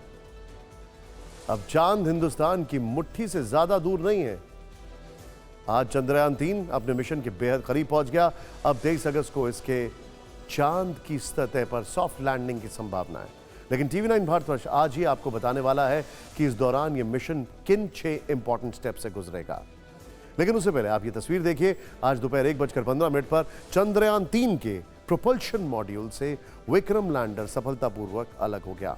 अब चांद हिंदुस्तान की मुट्ठी से ज्यादा दूर नहीं है। आज चंद्रयान 3 अपने मिशन के बेहद करीब पहुंच गया। अब 23 अगस्त को इसके चांद की सतह पर सॉफ्ट लैंडिंग की संभावना है। लेकिन टीवी 9 भारतवर्ष आज ही आपको बताने वाला है कि इस दौरान यह मिशन किन 6 इंपॉर्टेंट स्टेप से गुजरेगा। लेकिन उससे पहले आप ये तस्वीर देखिए। आज दोपहर 1:15 पर चंद्रयान 3 के प्रोपल्शन मॉड्यूल से विक्रम लैंडर सफलतापूर्वक अलग हो गया।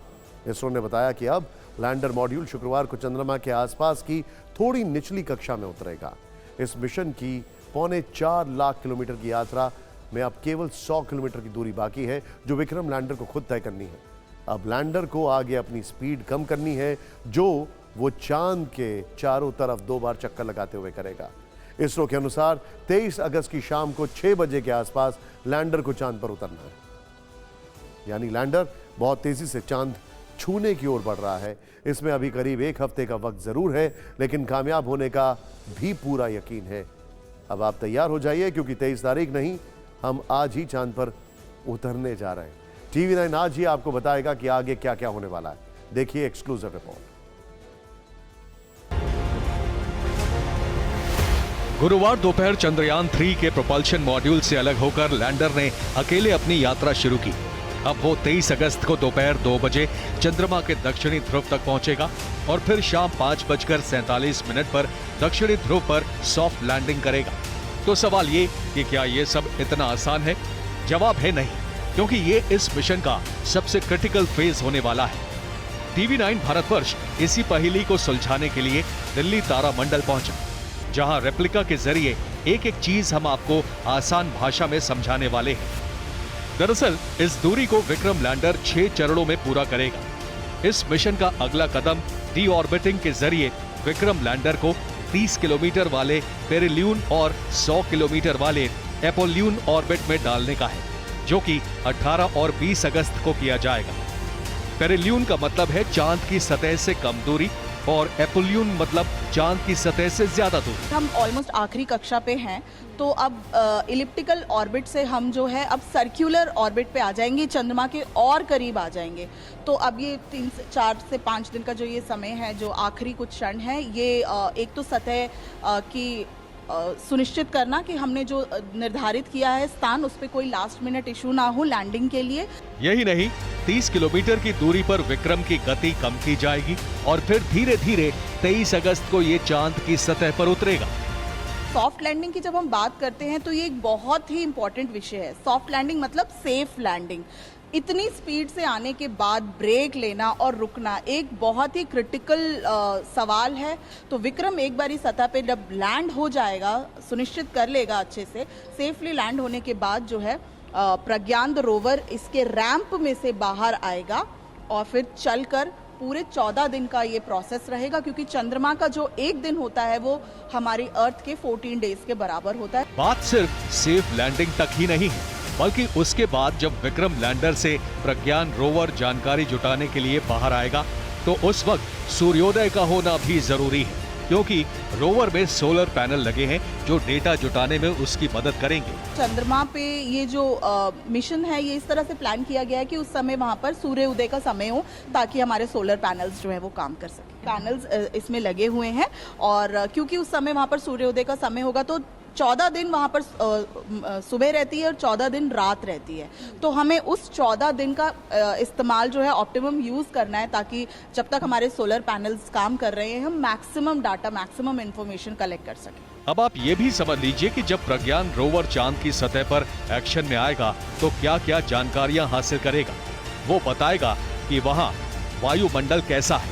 इसरो ने बताया कि अब लैंडर मॉड्यूल शुक्रवार को चंद्रमा के आसपास की थोड़ी निचली कक्षा में उतरेगा। इस मिशन की 4.25 लाख किलोमीटर की यात्रा में अब केवल 100 किलोमीटर की दूरी बाकी है, जो विक्रम लैंडर को खुद तय करनी है। अब लैंडर को आगे अपनी स्पीड कम करनी है, जो वो चांद के चारों तरफ 2 बार चक्कर लगाते हुए करेगा। इसरो के अनुसार 23 अगस्त की शाम को 6 बजे के आसपास लैंडर को चांद पर उतरना है। यानी लैंडर बहुत तेजी से चांद छूने की ओर बढ़ रहा है। इसमें अभी करीब 1 हफ्ते का वक्त जरूर है, लेकिन कामयाब होने का भी पूरा यकीन है। अब आप तैयार हो जाइए, क्योंकि 23 तारीख नहीं, हम आज ही चांद पर उतरने जा रहे हैं। टीवी 9 आज ही आपको बताएगा कि आगे क्या क्या होने वाला है। देखिए एक्सक्लूसिव रिपोर्ट। गुरुवार दोपहर चंद्रयान 3 के प्रोपल्शन मॉड्यूल से अलग होकर लैंडर ने अकेले अपनी यात्रा शुरू की। अब वो 23 अगस्त को दोपहर 2 बजे चंद्रमा के दक्षिणी ध्रुव तक पहुंचेगा और फिर शाम 5:47 पर दक्षिणी ध्रुव पर सॉफ्ट लैंडिंग करेगा। तो सवाल ये कि क्या ये सब इतना आसान है? जवाब है नहीं, क्योंकि ये इस मिशन का सबसे क्रिटिकल फेज होने वाला है। टीवी 9 भारतवर्ष इसी पहेली को सुलझाने के लिए दिल्ली तारामंडल पहुंचा, जहां रेप्लिका के जरिए एक एक चीज हम आपको आसान भाषा में समझाने वाले हैं। दरअसल इस दूरी को विक्रम लैंडर 6 चरणों में पूरा करेगा। इस मिशन का अगला कदम डी ऑर्बिटिंग के जरिए विक्रम लैंडर को 30 किलोमीटर वाले पेरिल्यून और 100 किलोमीटर वाले एपोल्यून ऑर्बिट में डालने का है, जो कि 18 और 20 अगस्त को किया जाएगा। पेरिल्यून का मतलब है चांद की सतह से कम दूरी और एपोल्यून मतलब चांद की सतह से ज्यादा दूरी। हम ऑलमोस्ट आखिरी कक्षा पे हैं, तो अब इलिप्टिकल ऑर्बिट से हम जो है अब सर्कुलर ऑर्बिट पे आ जाएंगे, चंद्रमा के और करीब आ जाएंगे। तो अब ये 4 से 5 दिन का जो ये समय है, जो आखिरी कुछ क्षण है, ये एक तो सतह की सुनिश्चित करना कि हमने जो निर्धारित किया है स्थान, उस पे कोई लास्ट मिनट इशू ना हो लैंडिंग के लिए। यही नहीं, 30 किलोमीटर की दूरी पर विक्रम की गति कम की जाएगी और फिर धीरे धीरे 23 अगस्त को ये चांद की सतह पर उतरेगा। सॉफ्ट लैंडिंग की जब हम बात करते हैं तो ये एक बहुत ही इंपॉर्टेंट विषय है। सॉफ्ट लैंडिंग मतलब सेफ लैंडिंग। इतनी स्पीड से आने के बाद ब्रेक लेना और रुकना एक बहुत ही क्रिटिकल सवाल है। तो विक्रम एक बारी सतह पे जब लैंड हो जाएगा, सुनिश्चित कर लेगा अच्छे से, सेफली लैंड होने के बाद जो है प्रज्ञान रोवर इसके रैंप में से बाहर आएगा और फिर चलकर पूरे 14 दिन का ये प्रोसेस रहेगा, क्योंकि चंद्रमा का जो एक दिन होता है वो हमारी अर्थ के 14 डेज के बराबर होता है। बात सिर्फ सेफ लैंडिंग तक ही नहीं है, बल्कि उसके बाद जब विक्रम लैंडर से प्रज्ञान रोवर जानकारी जुटाने के लिए बाहर आएगा, तो उस वक्त सूर्योदय का होना भी जरूरी है, क्योंकि रोवर में सोलर पैनल लगे हैं जो डेटा जुटाने में उसकी मदद करेंगे। चंद्रमा पे ये जो मिशन है, ये इस तरह से प्लान किया गया है कि उस समय वहाँ पर सूर्य उदय का समय हो, ताकि हमारे सोलर पैनल्स जो है वो काम कर सके। पैनल्स इसमें लगे हुए हैं और क्योंकि उस समय वहाँ पर सूर्योदय का समय होगा, तो 14 दिन वहाँ पर सुबह रहती है और 14 दिन रात रहती है। तो हमें उस 14 दिन का इस्तेमाल जो है ऑप्टिमम यूज करना है, ताकि जब तक हमारे सोलर पैनल्स काम कर रहे हैं हम maximum data, maximum information collect कर सकें। अब आप ये भी समझ लीजिए कि जब प्रज्ञान रोवर चांद की सतह पर एक्शन में आएगा तो क्या क्या जानकारियां हासिल करेगा। वो बताएगा कि वहाँ वायुमंडल कैसा है,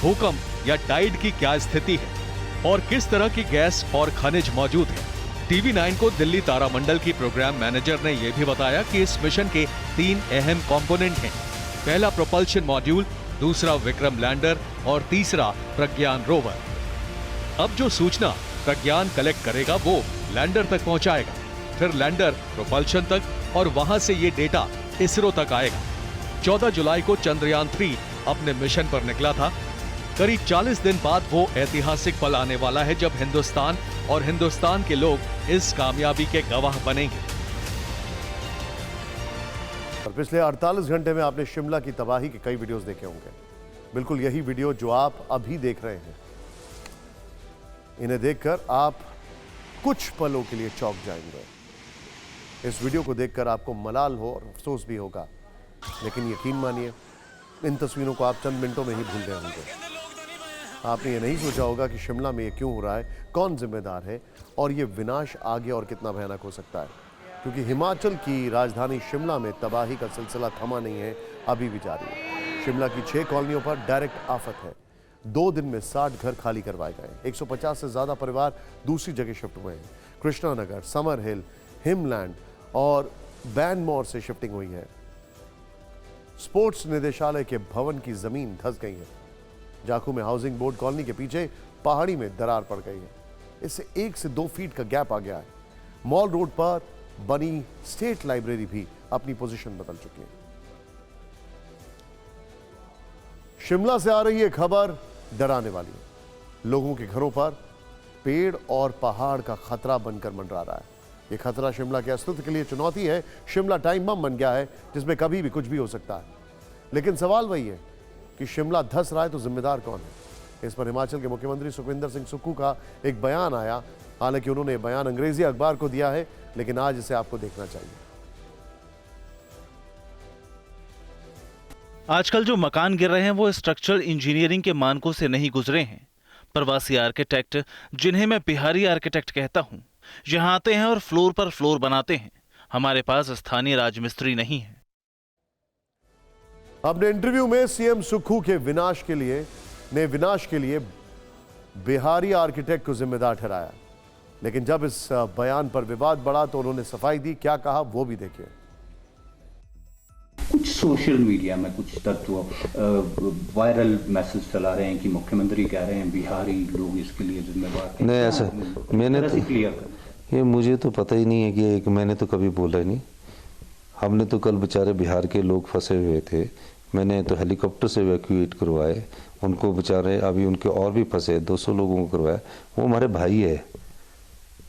भूकंप या टाइड की क्या स्थिति है और किस तरह की गैस और खनिज मौजूद है। टीवी 9 को दिल्ली तारामंडल की प्रोग्राम मैनेजर ने यह भी बताया कि इस मिशन के 3 अहम कंपोनेंट हैं। पहला प्रोपल्शन मॉड्यूल, दूसरा विक्रम लैंडर और तीसरा प्रज्ञान रोवर। अब जो सूचना प्रज्ञान कलेक्ट करेगा वो लैंडर तक पहुंचाएगा, फिर लैंडर प्रोपल्शन तक और वहां से ये डेटा इसरो तक आएगा। 14 जुलाई को चंद्रयान 3 अपने मिशन पर निकला था। करीब 40 दिन बाद वो ऐतिहासिक पल आने वाला है जब हिंदुस्तान और हिंदुस्तान के लोग इस कामयाबी के गवाह बनेंगे। और पिछले 48 घंटे में आपने शिमला की तबाही के कई वीडियोस देखे होंगे। बिल्कुल यही वीडियो जो आप अभी देख रहे हैं, इन्हें देखकर आप कुछ पलों के लिए चौंक जाएंगे। इस वीडियो को देखकर आपको मलाल हो और अफसोस भी होगा, लेकिन यकीन मानिए इन तस्वीरों को आप चंद मिनटों में ही भूल गए होंगे। आपने ये नहीं सोचा होगा कि शिमला में ये क्यों हो रहा है, कौन जिम्मेदार है और ये विनाश आगे और कितना भयानक हो सकता है, क्योंकि हिमाचल की राजधानी शिमला में तबाही का सिलसिला थमा नहीं है, अभी भी जारी है। शिमला की 6 कॉलोनियों पर डायरेक्ट आफत है। 2 दिन में 60 घर खाली करवाए गए। 150 से ज्यादा परिवार दूसरी जगह शिफ्ट हुए हैं। कृष्णा नगर, समर हिल, हिमलैंड और बैनमोर से शिफ्टिंग हुई है। स्पोर्ट्स निदेशालय के भवन की जमीन धंस गई है। जाखू में हाउसिंग बोर्ड कॉलोनी के पीछे पहाड़ी में दरार पड़ गई है। इससे 1 से 2 फीट का गैप आ गया है। मॉल रोड पर बनी स्टेट लाइब्रेरी भी अपनी पोजीशन बदल चुकी है। शिमला से आ रही है खबर डराने वाली है। लोगों के घरों पर पेड़ और पहाड़ का खतरा बनकर मंडरा रहा है। यह खतरा शिमला के अस्तित्व के लिए चुनौती है। शिमला टाइम बम बन गया है जिसमें कभी भी कुछ भी हो सकता है। लेकिन सवाल वही है कि शिमला धंस रहा है तो जिम्मेदार कौन है। इस पर हिमाचल के मुख्यमंत्री सुखविंदर सिंह सुक्खू का एक बयान आया। हालांकि उन्होंने बयान अंग्रेजी अखबार को दिया है, लेकिन आज इसे आपको देखना चाहिए। आजकल जो मकान गिर रहे हैं वो स्ट्रक्चरल इंजीनियरिंग के मानकों से नहीं गुजरे हैं। प्रवासी आर्किटेक्ट, जिन्हें मैं बिहारी आर्किटेक्ट कहता हूं, यहां आते हैं और फ्लोर पर फ्लोर बनाते हैं। हमारे पास स्थानीय राजमिस्त्री नहीं है। अपने इंटरव्यू में सीएम सुक्खू के विनाश के लिए बिहारी आर्किटेक्ट को जिम्मेदार ठहराया। लेकिन जब इस बयान पर विवाद बढ़ा तो उन्होंने सफाई दी। क्या कहा वो भी देखिए। कुछ सोशल मीडिया में कुछ तत्व वायरल मैसेज चला रहे हैं कि मुख्यमंत्री कह रहे हैं बिहारी लोग इसके लिए जिम्मेदार हैं। नहीं, ऐसा मैंने तो ये मुझे तो पता ही नहीं है कि मैंने तो कभी बोला ही नहीं। हमने तो कल बेचारे बिहार के लोग फंसे हुए थे, मैंने तो हेलीकॉप्टर से इवैक्यूएट करवाए उनको। बेचारे अभी उनके और भी फंसे, 200 लोगों को करवाया। वो हमारे भाई है।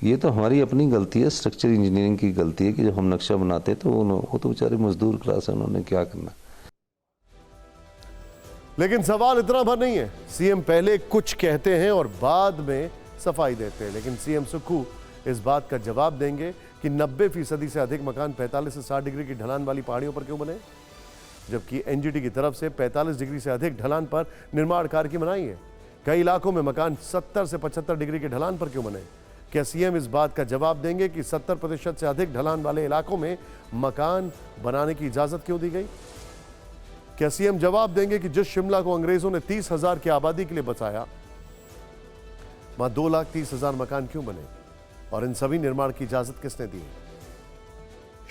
ये तो हमारी अपनी गलती है, स्ट्रक्चर इंजीनियरिंग की गलती है कि जब हम नक्शा बनाते तो वो तो बेचारे मजदूर क्लास है, उन्होंने क्या करना। लेकिन सवाल इतना भर नहीं है। सीएम पहले कुछ कहते हैं और बाद में सफाई देते हैं। लेकिन सीएम सुक्खू इस बात का जवाब देंगे कि 90% से अधिक मकान 45 से 60 डिग्री की ढलान वाली पहाड़ियों पर क्यों बने, जबकि एनजीटी की तरफ से 45 डिग्री से अधिक ढलान पर निर्माण कार्य की मनाही है। कई इलाकों में मकान 70 से 75 डिग्री की ढलान पर क्यों बने। क्या सीएम इस बात का जवाब देंगे कि 70% से अधिक ढलान वाले इलाकों में मकान बनाने की इजाजत क्यों दी गई। क्या सीएम जवाब देंगे कि जिस शिमला को अंग्रेजों ने 30,000 की आबादी के लिए बसाया, वहां 2,30,000 मकान क्यों बने और इन सभी निर्माण की इजाजत किसने दी।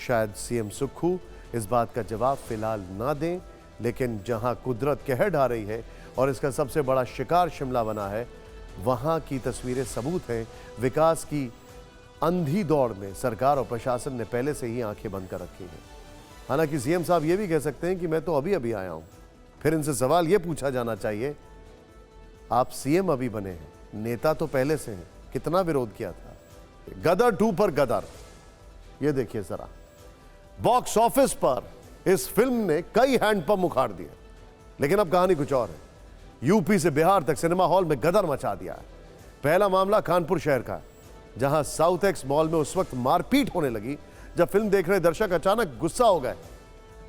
शायद सीएम सुक्खू इस बात का जवाब फिलहाल ना दें, लेकिन जहां कुदरत कहर ढा रही है और इसका सबसे बड़ा शिकार शिमला बना है, वहां की तस्वीरें सबूत हैं। विकास की अंधी दौड़ में सरकार और प्रशासन ने पहले से ही आंखें बंद कर रखी हैं। हालांकि सीएम साहब ये भी कह सकते हैं कि मैं तो अभी आया हूं। फिर इनसे सवाल ये पूछा जाना चाहिए, आप सीएम अभी बने हैं, नेता तो पहले से हैं, कितना विरोध किया था। गदर 2 पर गदर, ये देखिए जरा। बॉक्स ऑफिस पर इस फिल्म ने कई हैंडपंप उखाड़ दिए, लेकिन अब कहानी कुछ और है। यूपी से बिहार तक सिनेमा हॉल में गदर मचा दिया है। पहला मामला कानपुर शहर का है, जहां साउथ एक्स मॉल में उस वक्त मारपीट होने लगी जब फिल्म देख रहे दर्शक अचानक गुस्सा हो गए।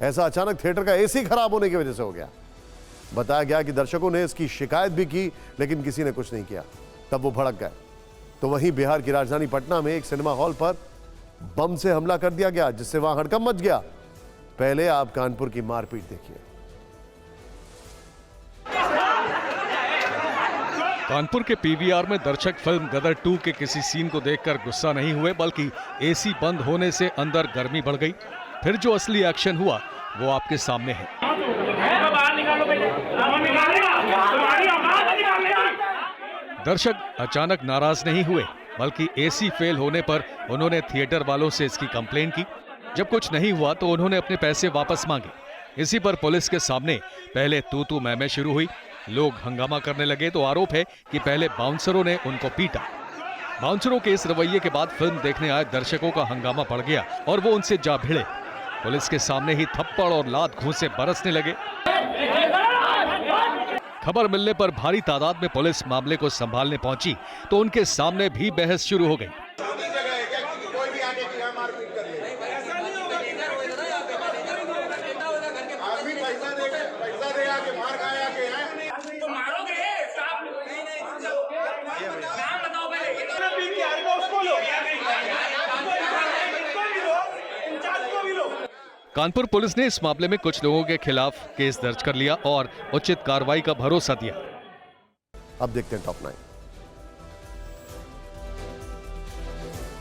ऐसा अचानक थिएटर का एसी खराब होने की वजह से हो गया। बताया गया कि दर्शकों ने इसकी शिकायत भी की, लेकिन किसी ने कुछ नहीं किया। तब वो भड़क गए। तो वहीं बिहार की राजधानी पटना में एक सिनेमा हॉल पर बम से हमला कर दिया गया, जिससे वहां हड़कंप मच गया। पहले आप कानपुर की मारपीट देखिए। कानपुर के पीवीआर में दर्शक फिल्म गदर 2 के किसी सीन को देखकर गुस्सा नहीं हुए, बल्कि एसी बंद होने से अंदर गर्मी बढ़ गई। फिर जो असली एक्शन हुआ वो आपके सामने है। दर्शक अचानक नाराज नहीं हुए, बल्कि एसी फेल होने पर उन्होंने थिएटर वालों से इसकी कंप्लेन की। जब कुछ नहीं हुआ तो उन्होंने अपने पैसे वापस मांगे। इसी पर पुलिस के सामने पहले तू मैं शुरू हुई। लोग हंगामा करने लगे तो आरोप है कि पहले बाउंसरों ने उनको पीटा। बाउंसरों के इस रवैये के बाद फिल्म देखने आए दर्शकों का हंगामा पड़ गया और वो उनसे जा भिड़े। पुलिस के सामने ही थप्पड़ और लात घूंसे बरसने लगे। खबर मिलने पर भारी तादाद में पुलिस मामले को संभालने पहुंची तो उनके सामने भी बहस शुरू हो गई। कानपुर पुलिस ने इस मामले में कुछ लोगों के खिलाफ केस दर्ज कर लिया और उचित कार्रवाई का भरोसा दिया। अब देखते हैं टॉप 9।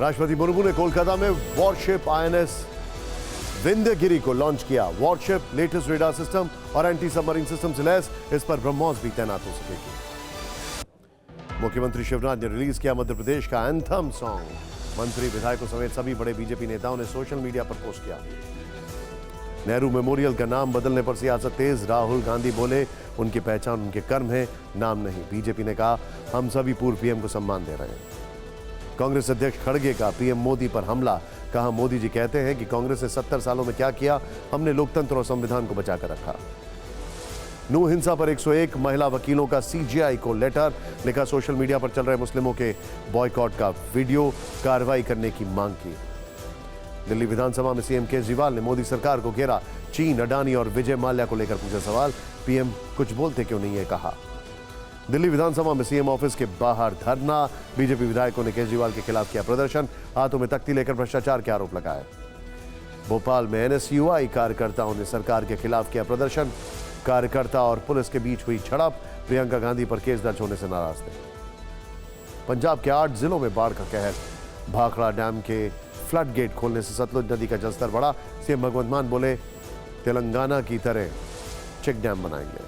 राष्ट्रपति मुर्मू ने कोलकाता में वॉरशिप आईएनएस विंध्यगिरी को लॉन्च किया। वॉरशिप लेटेस्ट रेडार सिस्टम और एंटी सबमरीन सिस्टम से लैस, इस पर ब्रह्मोस भी तैनात हो सकेगी। मुख्यमंत्री शिवराज ने रिलीज किया मध्य प्रदेश का एंथम सॉन्ग। मंत्री विधायकों समेत सभी बड़े बीजेपी नेताओं ने सोशल मीडिया पर पोस्ट किया। नेहरू मेमोरियल का नाम बदलने पर सियासत तेज। राहुल गांधी बोले उनकी पहचान उनके कर्म है, नाम नहीं। बीजेपी ने कहा हम सभी पूर्व पीएम को सम्मान दे रहे हैं। कांग्रेस अध्यक्ष खड़गे का पीएम मोदी पर हमला। कहा मोदी जी कहते हैं कि कांग्रेस ने 70 सालों में क्या किया, हमने लोकतंत्र और संविधान को बचाकर रखा। नूह हिंसा पर 101 महिला वकीलों का सीजीआई को लेटर। लिखा सोशल मीडिया पर चल रहे मुस्लिमों के बॉयकॉट का वीडियो, कार्रवाई करने की मांग की। दिल्ली विधानसभा में सीएम केजरीवाल ने मोदी सरकार को घेरा। चीन, अडानी और विजय माल्या को लेकर पूछा सवाल। पीएम कुछ बोलते क्यों नहीं है, कहा। दिल्ली विधानसभा में सीएम ऑफिस के बाहर धरना। बीजेपी विधायकों ने केजरीवाल के खिलाफ किया प्रदर्शन। हाथों में तख्ती लेकर भ्रष्टाचार के आरोप लगाए। भोपाल में एनएसयूआई कार्यकर्ताओं ने सरकार के खिलाफ किया प्रदर्शन। कार्यकर्ता और पुलिस के बीच हुई झड़प। प्रियंका गांधी पर केस दर्ज होने से नाराज थे। पंजाब के 8 जिलों में बाढ़ का कहर। भाखड़ा डैम के फ्लड गेट खोलने से सतलुज नदी का जलस्तर बढ़ा। सीएम भगवंत मान बोले तेलंगाना की तरह चेक डैम बनाएंगे।